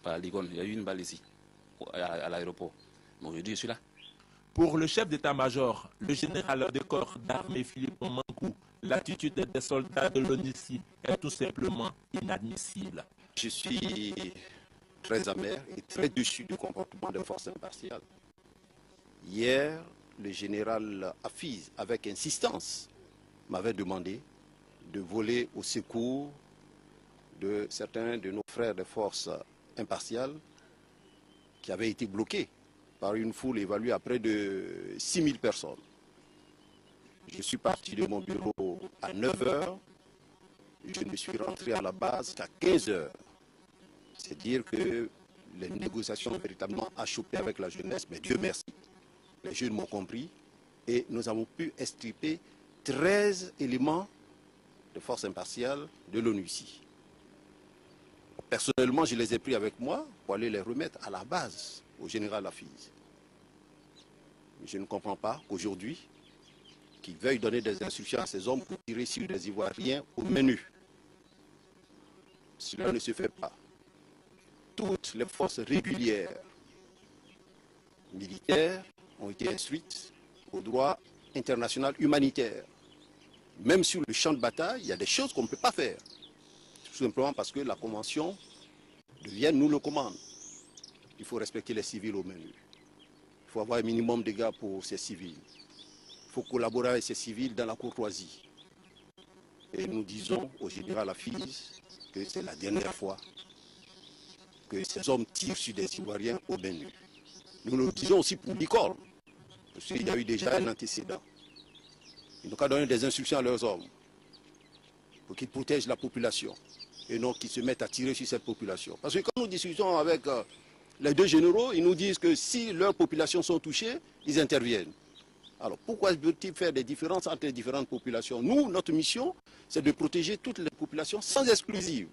par l'Igone. Il y a eu une balle ici, à l'aéroport. Mais aujourd'hui, je suis là. Pour le chef d'état-major, le général de corps d'armée Philippe Mankou, l'attitude des soldats de l'ONUCI est tout simplement inadmissible. Je suis très amer et très déçu du comportement des forces impartiales. Hier, le général Hafiz, avec insistance, m'avait demandé de voler au secours de certains de nos frères des forces impartiales qui avaient été bloqués par une foule évaluée à près de 6000 personnes. Je suis parti de mon bureau à 9 h. Je ne suis rentré à la base qu'à 15 h. C'est dire que les négociations ont véritablement achoppé avec la jeunesse, mais Dieu merci. Les jeunes m'ont compris et nous avons pu extirper 13 éléments de force impartiale de l'ONUCI. Personnellement, je les ai pris avec moi pour aller les remettre à la base au général Hafiz. Je ne comprends pas qu'aujourd'hui, qu'ils veuillent donner des instructions à ces hommes pour tirer sur des Ivoiriens au menu. Cela ne se fait pas. Toutes les forces régulières militaires ont été instruites au droit international humanitaire. Même sur le champ de bataille, il y a des choses qu'on ne peut pas faire. Tout simplement parce que la Convention de Vienne nous le commande. Il faut respecter les civils au menu. Il faut avoir un minimum d'égards pour ces civils. Il faut collaborer avec ces civils dans la courtoisie. Et nous disons au général Hafiz que c'est la dernière fois que ces hommes tirent sur des Ivoiriens au menu. Nous le disons aussi pour Nicole, parce qu'il y a eu déjà un antécédent. Ils n'ont qu'à donner des instructions à leurs hommes pour qu'ils protègent la population et non qu'ils se mettent à tirer sur cette population. Parce que quand nous discutons avec les deux généraux, ils nous disent que si leurs populations sont touchées, ils interviennent. Alors pourquoi veut-il faire des différences entre les différentes populations? Nous, notre mission, c'est de protéger toutes les populations sans exclusive.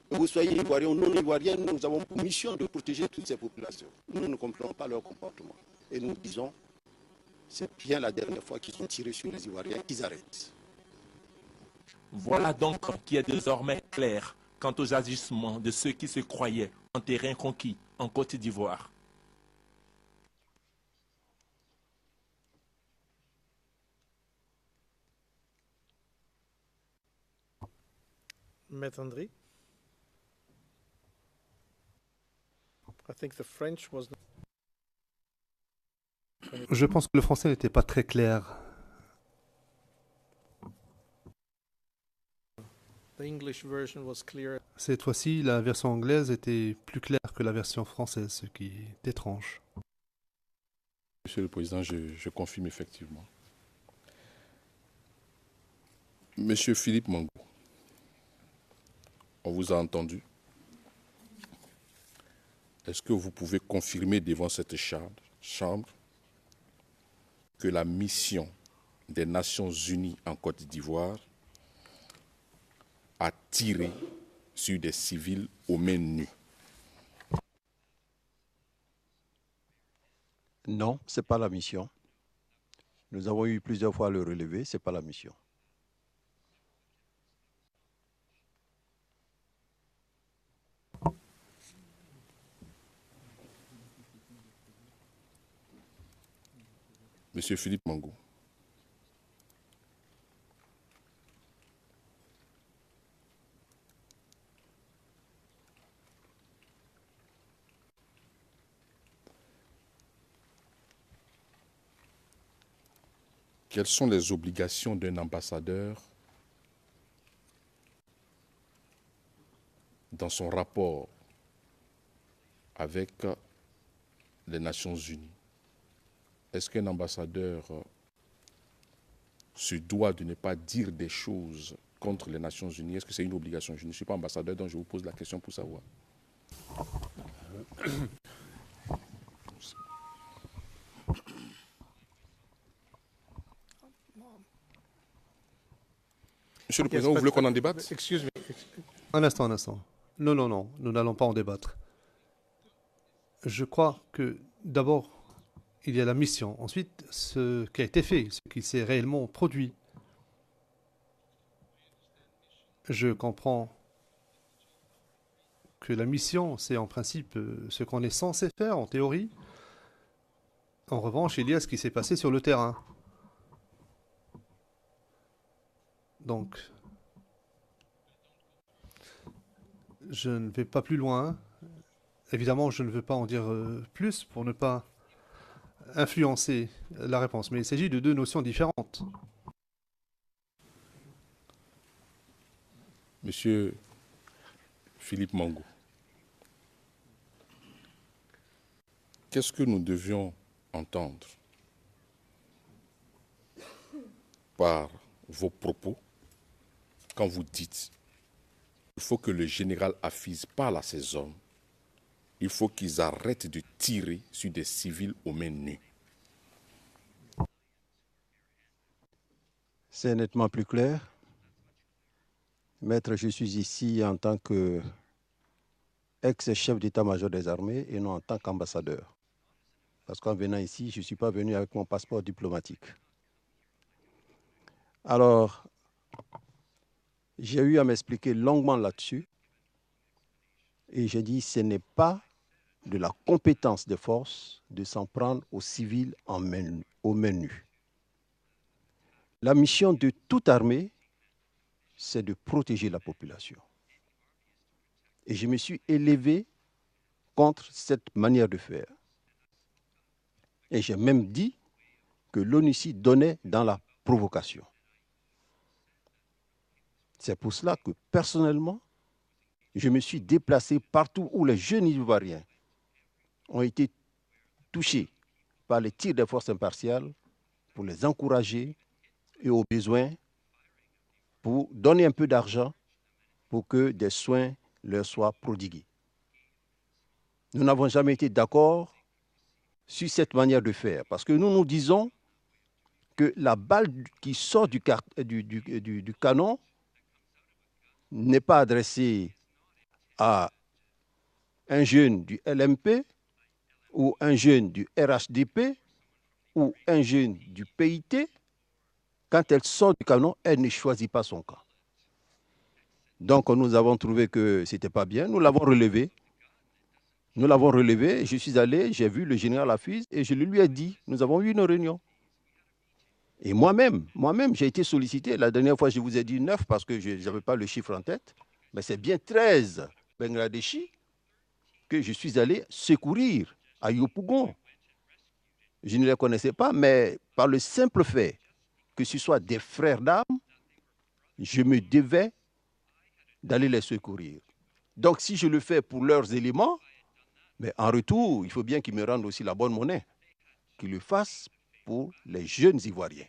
Que vous soyez Ivoirien ou non Ivoirien, nous avons pour mission de protéger toutes ces populations. Nous ne comprenons pas leur comportement. Et nous disons, c'est bien la dernière fois qu'ils ont tiré sur les Ivoiriens, qu'ils arrêtent. Voilà donc qui est désormais clair quant aux agissements de ceux qui se croyaient en terrain conquis en Côte d'Ivoire. Maître Andry? I think the French was... Je pense que le français n'était pas très clair. The English version was clear. Cette fois-ci, la version anglaise était plus claire que la version française, ce qui est étrange. Monsieur le Président, je confirme effectivement. Monsieur Philippe Mankou, on vous a entendu. Est-ce que vous pouvez confirmer devant cette chambre que la mission des Nations Unies en Côte d'Ivoire a tiré sur des civils aux mains nues? Non, ce n'est pas la mission. Nous avons eu plusieurs fois à le relever, ce n'est pas la mission. Monsieur Philippe Mankou. Quelles sont les obligations d'un ambassadeur dans son rapport avec les Nations Unies? Est-ce qu'un ambassadeur se doit de ne pas dire des choses contre les Nations Unies? Est-ce que c'est une obligation? Je ne suis pas ambassadeur, donc je vous pose la question pour savoir. Monsieur le Président, vous voulez qu'on en débatte? Excuse me. Un instant. Non, nous n'allons pas en débattre. Je crois que d'abord, il y a la mission. Ensuite, ce qui a été fait, ce qui s'est réellement produit. Je comprends que la mission, c'est en principe ce qu'on est censé faire en théorie. En revanche, il y a ce qui s'est passé sur le terrain. Donc, je ne vais pas plus loin. Évidemment, je ne veux pas en dire plus pour ne pas influencer la réponse. Mais il s'agit de deux notions différentes. Monsieur Philippe Mango, qu'est-ce que nous devions entendre par vos propos quand vous dites qu'il faut que le général Hafiz parle à ses hommes, il faut qu'ils arrêtent de tirer sur des civils aux mains nues? C'est nettement plus clair. Maître, je suis ici en tant qu'ex-chef d'état-major des armées et non en tant qu'ambassadeur. Parce qu'en venant ici, je ne suis pas venu avec mon passeport diplomatique. Alors, j'ai eu à m'expliquer longuement là-dessus. Et j'ai dit, ce n'est pas de la compétence des forces de s'en prendre aux civils aux mains nues. La mission de toute armée, c'est de protéger la population. Et je me suis élevé contre cette manière de faire. Et j'ai même dit que l'ONUCI donnait dans la provocation. C'est pour cela que personnellement, je me suis déplacé partout où les jeunes Ivoiriens ont été touchés par les tirs des forces impartiales pour les encourager et au besoin pour donner un peu d'argent pour que des soins leur soient prodigués. Nous n'avons jamais été d'accord sur cette manière de faire parce que nous nous disons que la balle qui sort du canon n'est pas adressée à un jeune du LMP ou un jeune du RHDP ou un jeune du PIT. Quand elle sort du canon, elle ne choisit pas son camp. Donc nous avons trouvé que ce n'était pas bien, nous l'avons relevé. Nous l'avons relevé, je suis allé, j'ai vu le général Hafiz et je lui ai dit, nous avons eu une réunion. Et moi-même, j'ai été sollicité. La dernière fois, je vous ai dit 9 parce que je n'avais pas le chiffre en tête. Mais c'est bien 13 Bangladeshis que je suis allé secourir à Yopougon. Je ne les connaissais pas, mais par le simple fait que ce soit des frères d'âme, je me devais d'aller les secourir. Donc si je le fais pour leurs éléments, mais en retour, il faut bien qu'ils me rendent aussi la bonne monnaie, qu'ils le fassent pour les jeunes Ivoiriens.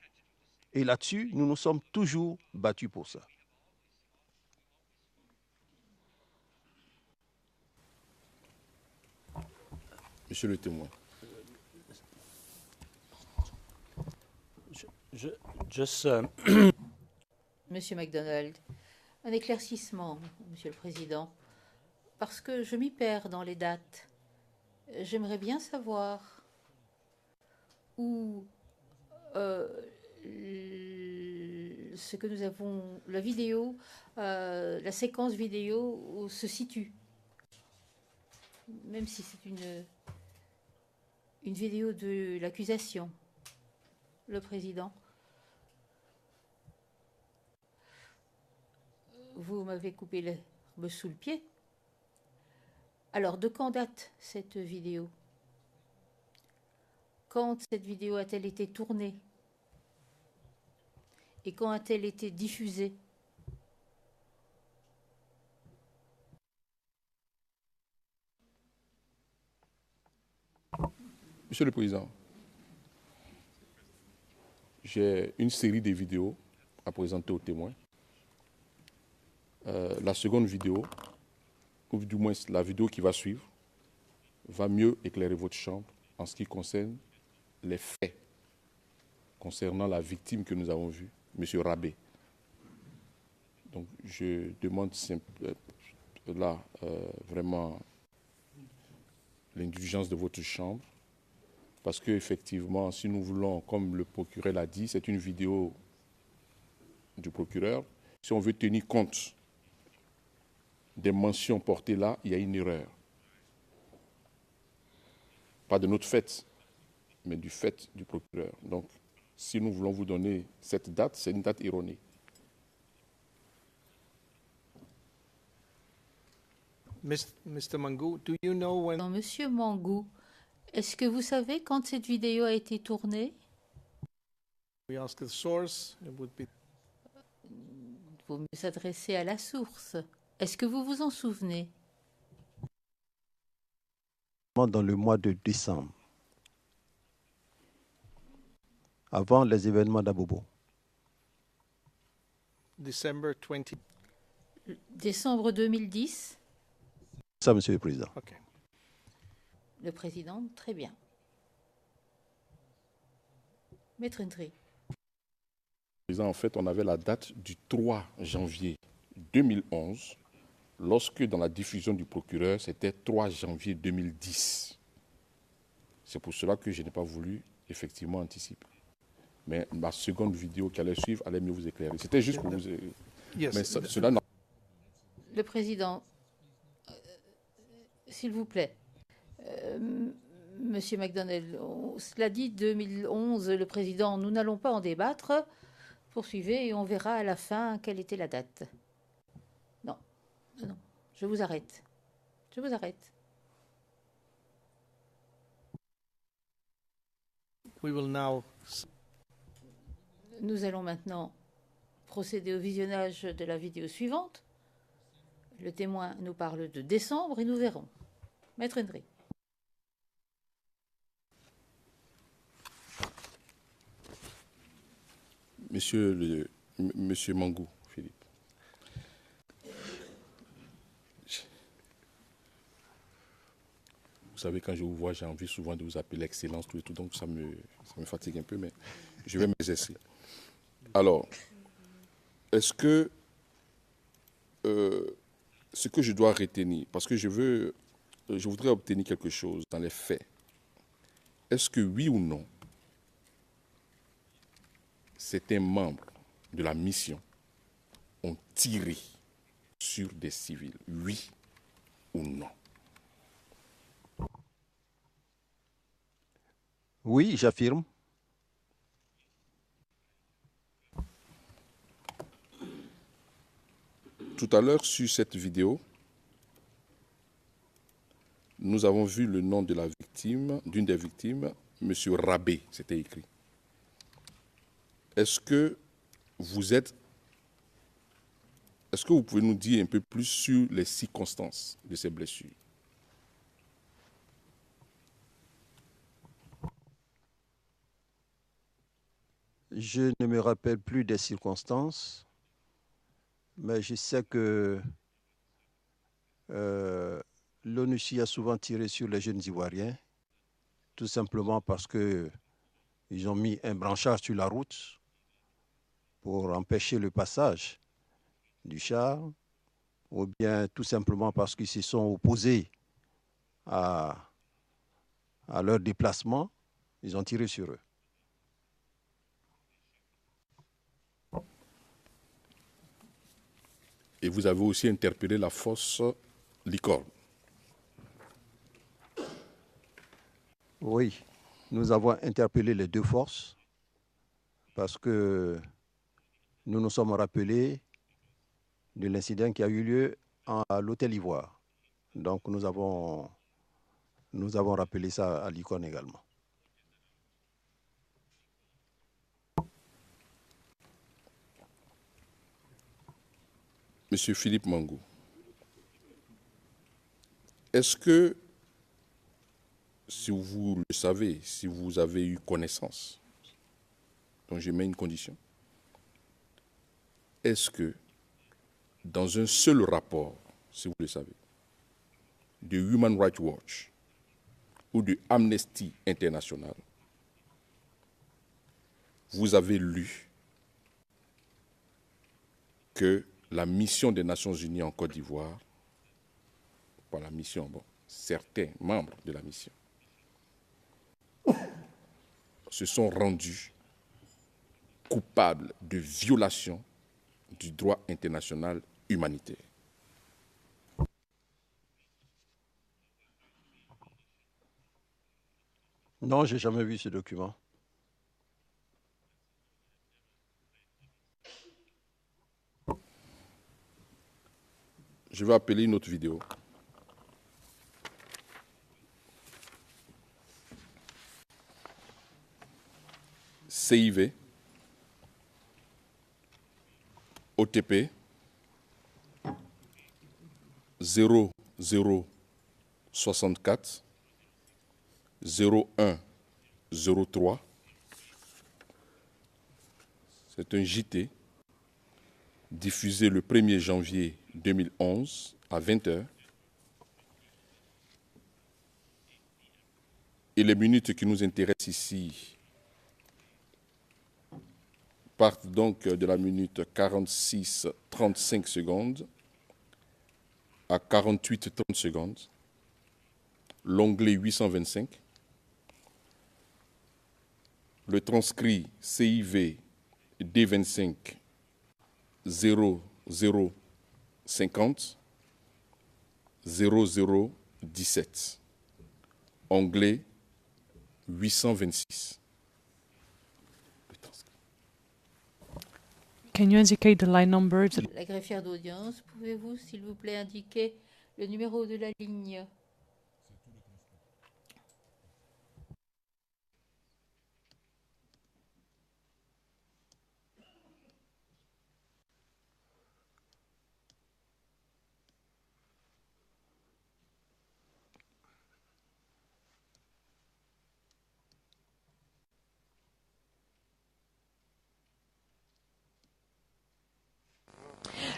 Et là-dessus, nous nous sommes toujours battus pour ça. Monsieur le témoin. Monsieur MacDonald, un éclaircissement, Monsieur le Président, parce que je m'y perds dans les dates. J'aimerais bien savoir où ce que nous avons, la vidéo, la séquence vidéo où se situe. Même si c'est une vidéo de l'accusation, le président. Vous m'avez coupé l'herbe sous le pied. Alors, de quand date cette vidéo? Quand cette vidéo a-t-elle été tournée? Et quand a-t-elle été diffusée? Monsieur le Président, j'ai une série de vidéos à présenter aux témoins. La seconde vidéo, ou du moins la vidéo qui va suivre, va mieux éclairer votre chambre en ce qui concerne les faits concernant la victime que nous avons vue, M. Rabé. Donc je demande là vraiment l'indulgence de votre chambre, parce qu'effectivement, si nous voulons, comme le procureur l'a dit, c'est une vidéo du procureur, si on veut tenir compte des mentions portées là, il y a une erreur. Pas de notre fait, mais du fait du procureur. Donc, si nous voulons vous donner cette date, c'est une date erronée. Mr. Mangou, do you know when... Non, Monsieur Mangou, est-ce que vous savez quand cette vidéo a été tournée? We ask the source, it would be... Il vaut mieux s'adresser à la source. Est-ce que vous vous en souvenez? Dans le mois de décembre, avant les événements d'Abobo. December 20... Décembre 2010? Ça, Monsieur le Président. Okay. Le Président, très bien. Maître Ndri. En fait, on avait la date du 3 janvier 2011, lorsque dans la diffusion du procureur, c'était 3 janvier 2010. C'est pour cela que je n'ai pas voulu effectivement anticiper. Mais ma seconde vidéo qui allait suivre allait mieux vous éclairer. C'était juste pour vous... Yes. Mais cela... Le Président, s'il vous plaît, Monsieur McDonnell, cela dit 2011, le Président, nous n'allons pas en débattre. Poursuivez et on verra à la fin quelle était la date. Non, non, je vous arrête. Je vous arrête. We will now... Nous allons maintenant procéder au visionnage de la vidéo suivante. Le témoin nous parle de décembre et nous verrons. Maître Ndri. Monsieur Mangou, Philippe. Vous savez, quand je vous vois, j'ai envie souvent de vous appeler Excellence, tout et tout, donc ça me fatigue un peu, mais je vais m'exercer. Alors, est-ce que ce que je dois retenir, parce que je voudrais obtenir quelque chose dans les faits, est-ce que oui ou non, certains membres de la mission ont tiré sur des civils, oui ou non? Oui, j'affirme. Tout à l'heure, sur cette vidéo, nous avons vu le nom de la victime, d'une des victimes, M. Rabé, c'était écrit. Est-ce que vous pouvez nous dire un peu plus sur les circonstances de ces blessures? Je ne me rappelle plus des circonstances, mais je sais que l'ONUCI a souvent tiré sur les jeunes Ivoiriens, tout simplement parce qu'ils ont mis un branchage sur la route pour empêcher le passage du char, ou bien tout simplement parce qu'ils se sont opposés à leur déplacement, ils ont tiré sur eux. Et vous avez aussi interpellé la force Licorne. Oui, nous avons interpellé les deux forces parce que nous nous sommes rappelés de l'incident qui a eu lieu à l'Hôtel Ivoire. Donc nous avons rappelé ça à Licorne également. Monsieur Philippe Mangou, est-ce que, si vous le savez, si vous avez eu connaissance, donc je mets une condition, est-ce que dans un seul rapport, si vous le savez, de Human Rights Watch ou de Amnesty International, vous avez lu que la mission des Nations Unies en Côte d'Ivoire, pas la mission, bon, certains membres de la mission, se sont rendus coupables de violation du droit international humanitaire? Non, j'ai jamais vu ce document. Je vais appeler une autre vidéo. CIV, OTP, 0064 0103. C'est un JT diffusé le 1er janvier 2011 à 20h. Et les minutes qui nous intéressent ici partent donc de la minute 46-35 secondes à 48-30 secondes. L'onglet 825. Le transcrit CIV D25 0050 0017. Onglet 826. Can you indicate the line number? La greffière d'audience, pouvez-vous, s'il vous plaît, indiquer le numéro de la ligne?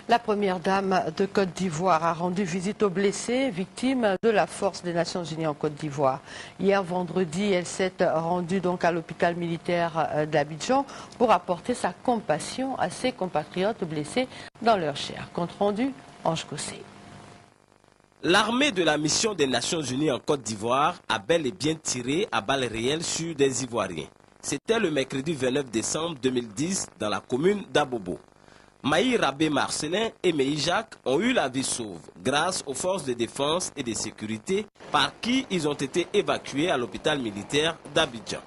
La première dame de Côte d'Ivoire a rendu visite aux blessés, victimes de la force des Nations Unies en Côte d'Ivoire. Hier vendredi, elle s'est rendue donc à l'hôpital militaire d'Abidjan pour apporter sa compassion à ses compatriotes blessés dans leur chair. Compte rendu, Ange Cossé. L'armée de la mission des Nations Unies en Côte d'Ivoire a bel et bien tiré à balles réelles sur des Ivoiriens. C'était le mercredi 29 décembre 2010 dans la commune d'Abobo. Maï Rabé Marcelin et Meï Jacques ont eu la vie sauve grâce aux forces de défense et de sécurité par qui ils ont été évacués à l'hôpital militaire d'Abidjan.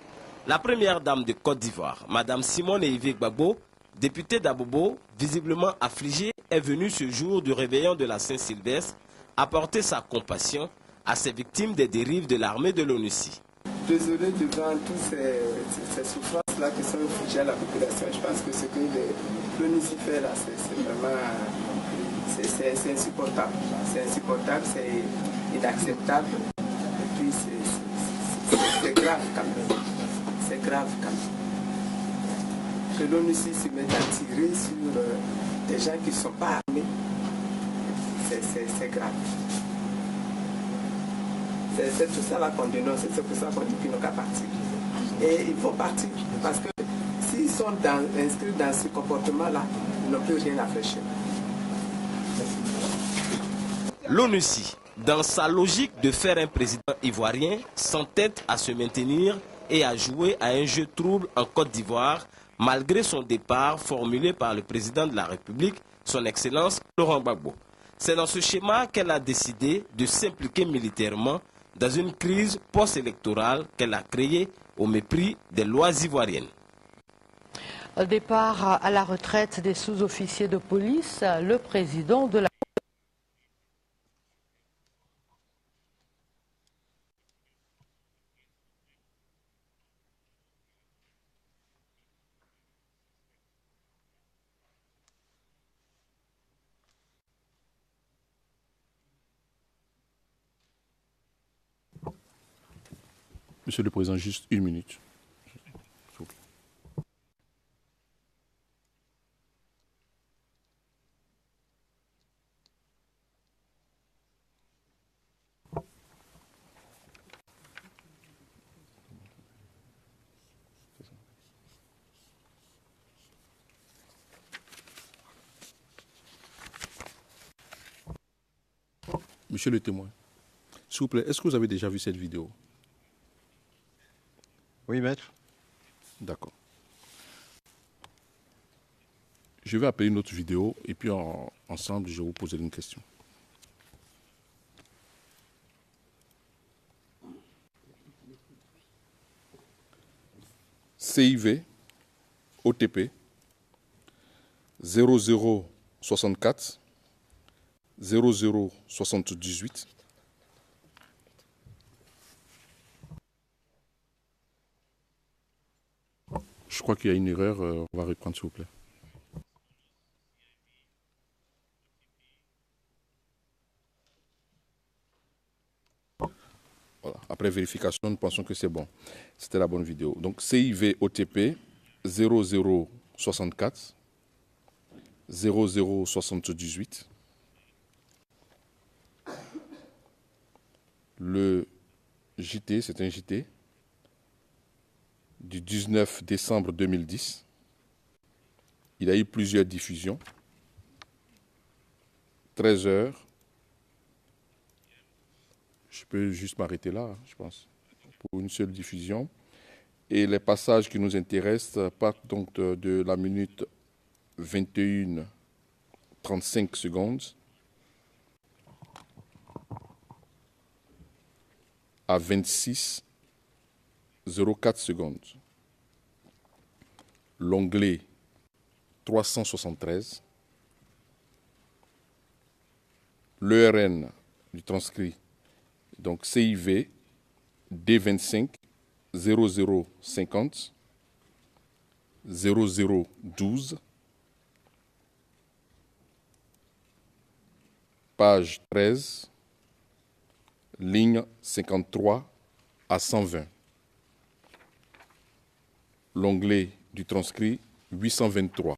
La première dame de Côte d'Ivoire, Madame Simone Yves Gbagbo, députée d'Abobo, visiblement affligée, est venue ce jour du réveillon de la Saint-Sylvestre apporter sa compassion à ces victimes des dérives de l'armée de l'ONUCI. Désolé devant toutes ces souffrances-là qui sont infligées à la population. Je pense que ce que l'ONUCI fait là, c'est vraiment c'est insupportable. C'est insupportable, c'est inacceptable. Et puis c'est grave quand même. C'est grave quand même. Que l'ONUCI se mette à tirer sur des gens qui ne sont pas armés, c'est grave. C'est tout ça là qu'on dénonce, c'est pour ça qu'on dit qu'ils n'ont qu'à partir. Et il faut partir, parce que s'ils sont inscrits dans ce comportement-là, ils n'ont plus rien à faire chez nous. L'ONUCI, dans sa logique de faire un président ivoirien, s'entête à se maintenir et à jouer à un jeu trouble en Côte d'Ivoire, malgré son départ formulé par le président de la République, son Excellence Laurent Gbagbo. C'est dans ce schéma qu'elle a décidé de s'impliquer militairement dans une crise post-électorale qu'elle a créée au mépris des lois ivoiriennes. Au départ à la retraite des sous-officiers de police, le président de la Monsieur le Président, juste une minute. Monsieur le témoin, s'il vous plaît, est-ce que vous avez déjà vu cette vidéo? Oui, maître. D'accord. Je vais appeler une autre vidéo et puis ensemble, je vais vous poser une question. CIV OTP 0064 0078 Je crois qu'il y a une erreur, on va reprendre s'il vous plaît. Voilà. Après vérification, nous pensons que c'est bon. C'était la bonne vidéo. Donc CIV OTP 0064 0078. Le JT, c'est un JT du 19 décembre 2010. Il a eu plusieurs diffusions. 13 heures. Je peux juste m'arrêter là, je pense, pour une seule diffusion. Et les passages qui nous intéressent partent donc de la minute 21, 35 secondes à 26, 04 secondes. L'onglet 373. L'ERN du transcrit, donc CIV D25 0050 0012, page 13, ligne 53 à 120. L'onglet du transcrit 823.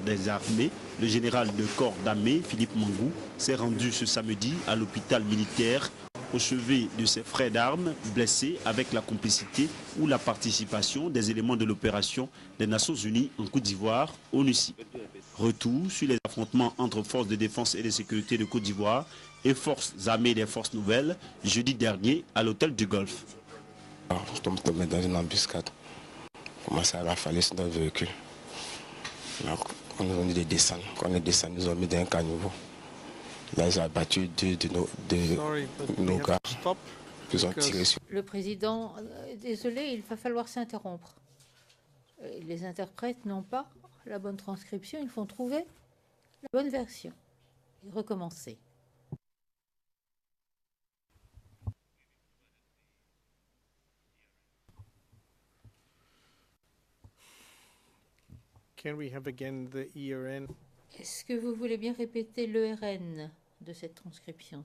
Des armées, le général de corps d'armée Philippe Mangou s'est rendu ce samedi à l'hôpital militaire au chevet de ses frères d'armes blessés avec la complicité ou la participation des éléments de l'opération des Nations Unies en Côte d'Ivoire, ONUCI. Retour sur les affrontements entre forces de défense et de sécurité de Côte d'Ivoire et forces armées des forces nouvelles jeudi dernier à l'hôtel du Golfe. Je tombe tombé dans une embuscade. On commence à rafaler sur notre véhicule. On nous a dit de descendre. Quand on est descendu, ils nous ont mis dans un caniveau. Là, ils ont abattu deux de nos gars. Ils ont tiré sur. Le président, désolé, il va falloir s'interrompre. Les interprètes n'ont pas la bonne transcription, il faut trouver la bonne version et recommencer. Can we have again the ERN? Est-ce que vous voulez bien répéter l'ERN de cette transcription?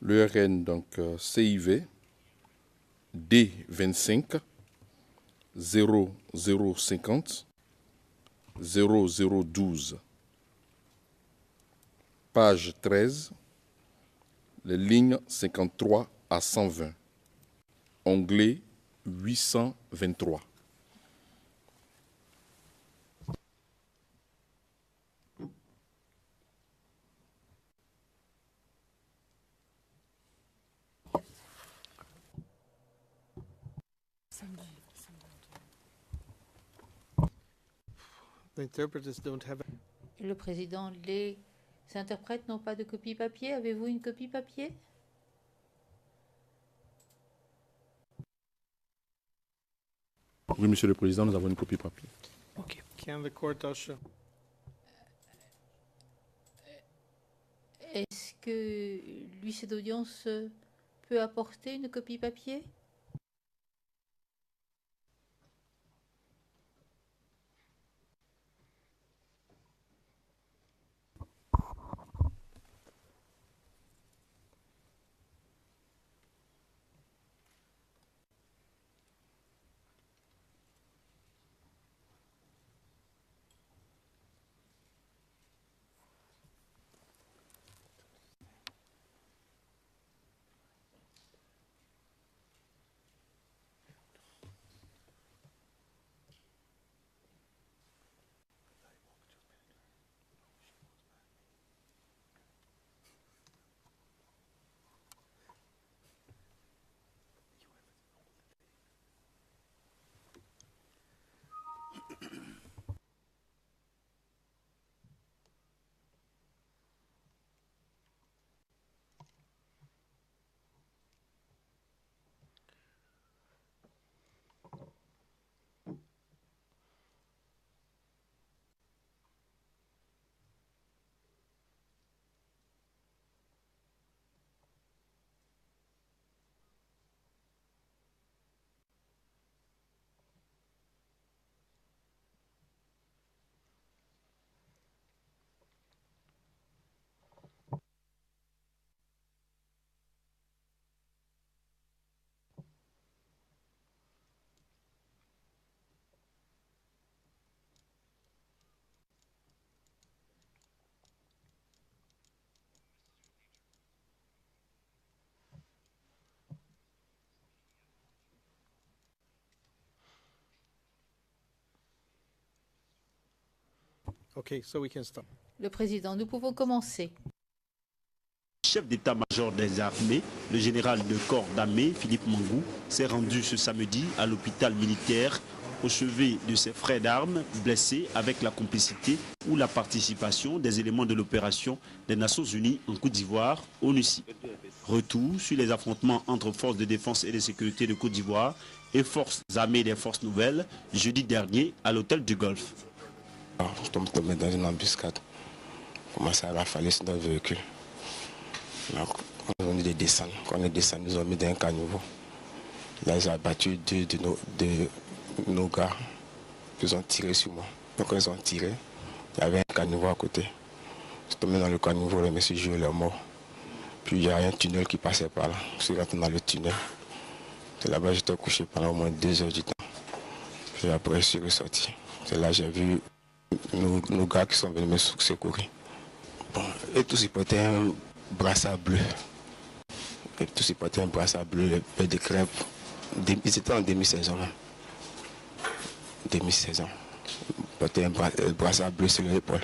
L'ERN, donc CIV D25 0050 0012. Page 13, les lignes 53 à 120. Onglet 823. The interpreters don't have. Le président, les interprètes n'ont pas de copie papier. Avez-vous une copie papier? Oui, Monsieur le Président, nous avons une copie papier. Okay. Can the court usher? Est-ce que l'huissier d'audience peut apporter une copie papier? Okay, so we can start. Le président, nous pouvons commencer. Chef d'état-major des armées, le général de corps d'armée, Philippe Mangou, s'est rendu ce samedi à l'hôpital militaire au chevet de ses frères d'armes blessés avec la complicité ou la participation des éléments de l'opération des Nations Unies en Côte d'Ivoire, ONUCI. Retour sur les affrontements entre forces de défense et de sécurité de Côte d'Ivoire et forces armées des forces nouvelles jeudi dernier à l'hôtel du Golfe. Je tombe dans une embuscade. On commence à rafaler sur notre véhicule. On a des descentes. Quand on est descendu, ils ont mis dans un caniveau. Là, ils ont abattu deux de nos gars. Ils ont tiré sur moi. Donc, quand ils ont tiré, il y avait un caniveau à côté. Je suis tombé dans le caniveau, le monsieur Jules est mort. Puis il y a un tunnel qui passait par là. Je suis rentré dans le tunnel. C'est là-bas que j'étais couché pendant au moins 2 heures du temps. Puis après, je suis ressorti. C'est là que j'ai vu nos gars qui sont venus me secourir. Bon, et tous ils portaient un brassard bleu. Et tous ils portaient un brassard bleu, le de crêpes. Ils étaient en demi-saison. Demi-saison. Ils portaient un brassard bleu sur l'épaule.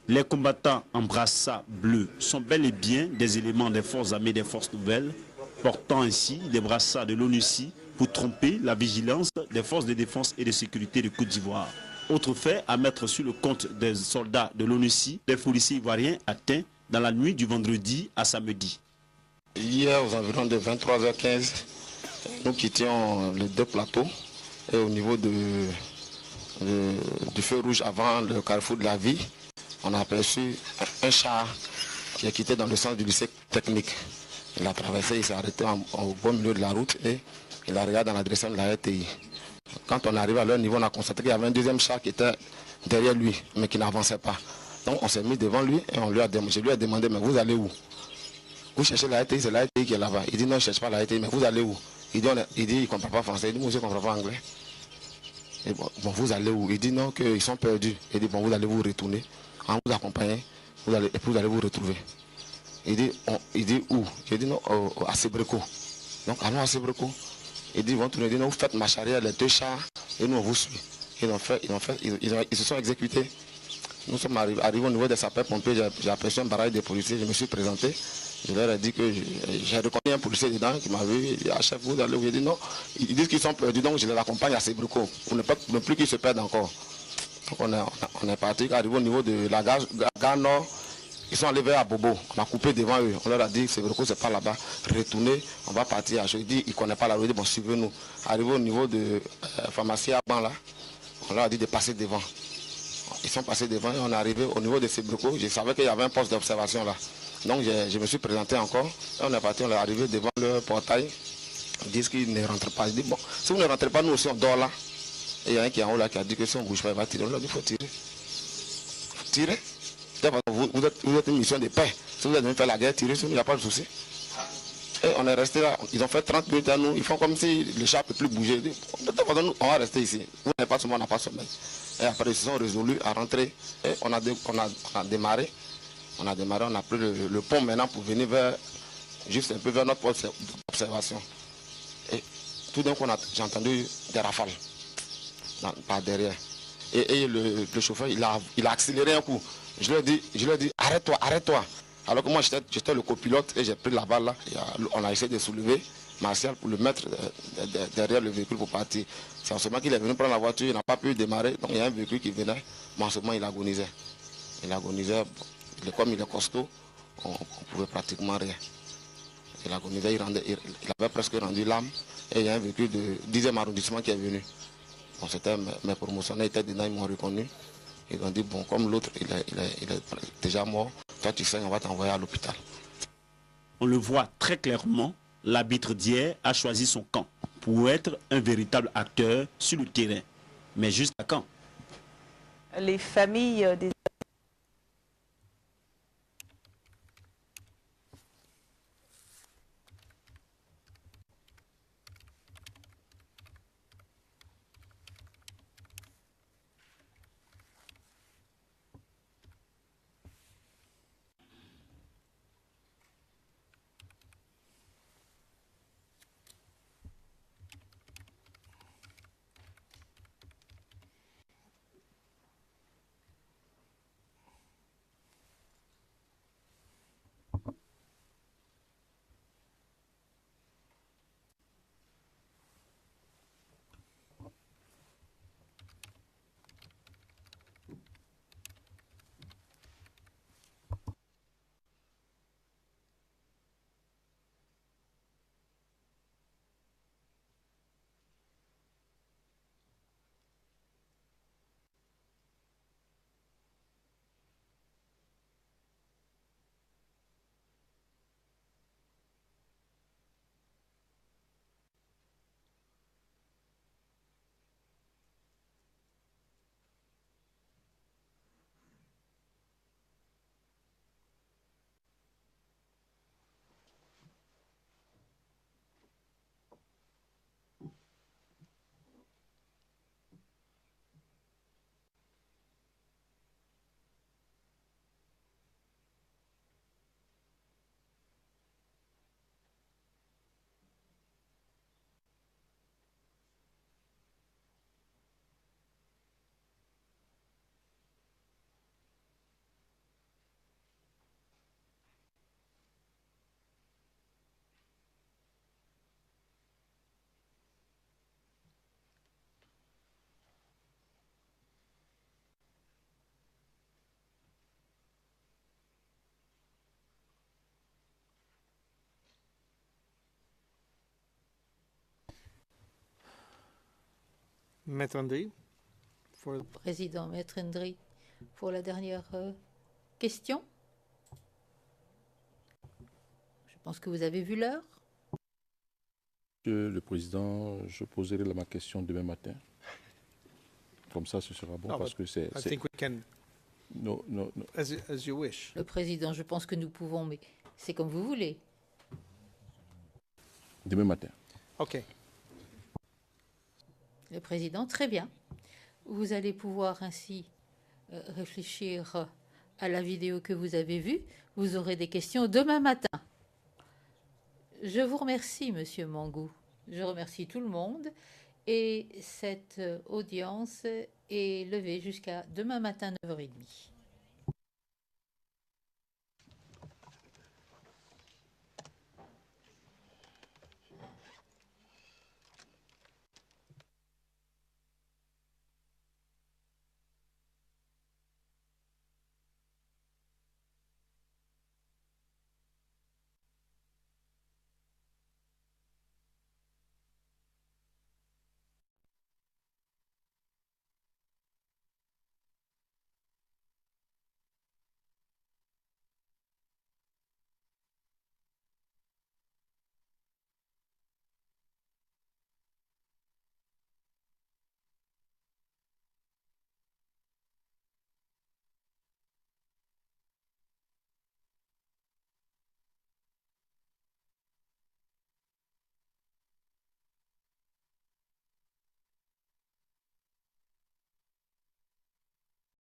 Les combattants en brassard bleu sont bel et bien des éléments des forces armées des forces nouvelles, portant ainsi des brassards de l'ONUCI pour tromper la vigilance des forces de défense et de sécurité de Côte d'Ivoire. Autre fait à mettre sur le compte des soldats de l'ONUCI, des policiers ivoiriens atteints dans la nuit du vendredi à samedi. Hier, aux environs de 23h15, nous quittions les 2 plateaux et au niveau du feu rouge avant le carrefour de la vie, on a aperçu un char qui a quitté dans le sens du lycée technique. Il a traversé, il s'est arrêté au bon milieu de la route et il a regardé dans la direction de la RTI. Quand on est arrivé à leur niveau, on a constaté qu'il y avait un deuxième char qui était derrière lui, mais qui n'avançait pas. Donc on s'est mis devant lui et je lui ai demandé, mais vous allez où? Vous cherchez la RTI, c'est la RTI qui est là-bas. Il dit non, je ne cherche pas la RTI, mais vous allez où? Il dit il ne comprend pas français. Il dit, moi je ne comprends pas anglais. Et bon, vous allez où? Il dit non, qu'ils sont perdus. Il dit, bon, vous allez vous retourner, en vous accompagnant, et puis vous allez vous retrouver. Il dit où? J'ai dit non, à Sébreko. Donc allons à Sébreko. Il dit, ils vont tourner, il dit non, vous faites marche arrière, les 2 chars, et nous on vous suit. Ils se sont exécutés. Nous sommes arrivés au niveau des sapeurs-pompiers, j'ai aperçu un barrage de policiers, je me suis présenté. Je leur ai dit que j'ai reconnu un policier dedans qui m'a vu, il dit, ah chef, vous allez où? J'ai dit non, ils disent qu'ils sont perdus, donc je les accompagne à Sébreko, pour ne plus qu'ils se perdent encore. Donc on est parti, arrivé au niveau de la gare nord, ils sont allés vers Bobo, on a coupé devant eux, on leur a dit Sébreko c'est pas là-bas, retournez, on va partir à Chaux. Ils ne connaissent pas la route, bon suivez-nous. Arrivé au niveau de pharmacie à Ban là, on leur a dit de passer devant. Ils sont passés devant et on est arrivé au niveau de Sébreko, je savais qu'il y avait un poste d'observation là. Donc je me suis présenté encore, et on est parti, on est arrivé devant le portail, ils disent qu'ils ne rentrent pas. Je dis bon, si vous ne rentrez pas, nous aussi on dort là. Et il y a un qui est en haut là qui a dit que si on ne bouge pas, il va tirer. On leur a dit il faut tirer. Il faut tirer. Vous êtes une mission de paix. Si vous êtes venu faire la guerre, tirez sur nous, il n'y a pas de souci. Et on est resté là, ils ont fait 30 minutes à nous, ils font comme si le chat ne peut plus bouger. De toute façon, nous, on va rester ici. Vous n'avez pas de sommeil, on n'a pas de sommeil. Et après, ils se sont résolus à rentrer. Et on a démarré. On a pris le pont maintenant pour venir juste un peu vers notre poste d'observation. Et tout d'un coup, j'ai entendu des rafales par derrière. Et le chauffeur, il a accéléré un coup. Je lui ai dit, arrête-toi, arrête-toi. Alors que moi, j'étais le copilote et j'ai pris la balle là. On a essayé de soulever Martial pour le mettre derrière le véhicule pour partir. C'est en ce moment qu'il est venu prendre la voiture, il n'a pas pu démarrer. Donc il y a un véhicule qui venait, mais en ce moment, il agonisait. Il agonisait, comme il est costaud, on ne pouvait pratiquement rien. Il agonisait, il avait presque rendu l'âme. Et il y a un véhicule de 10e arrondissement qui est venu. Bon, c'était mes promotionnaires étaient dedans, ils m'ont reconnu. Ils ont dit, bon, comme l'autre, il est déjà mort, toi tu sais, on va t'envoyer à l'hôpital. On le voit très clairement, l'arbitre d'hier a choisi son camp pour être un véritable acteur sur le terrain. Mais jusqu'à quand? Les familles des Maître Ndri, Président Maître Ndri, pour la dernière question. Je pense que vous avez vu l'heure. Monsieur le Président, je poserai ma question demain matin. Comme ça, ce sera bon, parce que c'est... I think we can, No. as you wish. Le Président, je pense que nous pouvons, mais c'est comme vous voulez. Demain matin. OK. Le Président, très bien. Vous allez pouvoir ainsi réfléchir à la vidéo que vous avez vue. Vous aurez des questions demain matin. Je vous remercie, Monsieur Mangou. Je remercie tout le monde. Et cette audience est levée jusqu'à demain matin 9h30.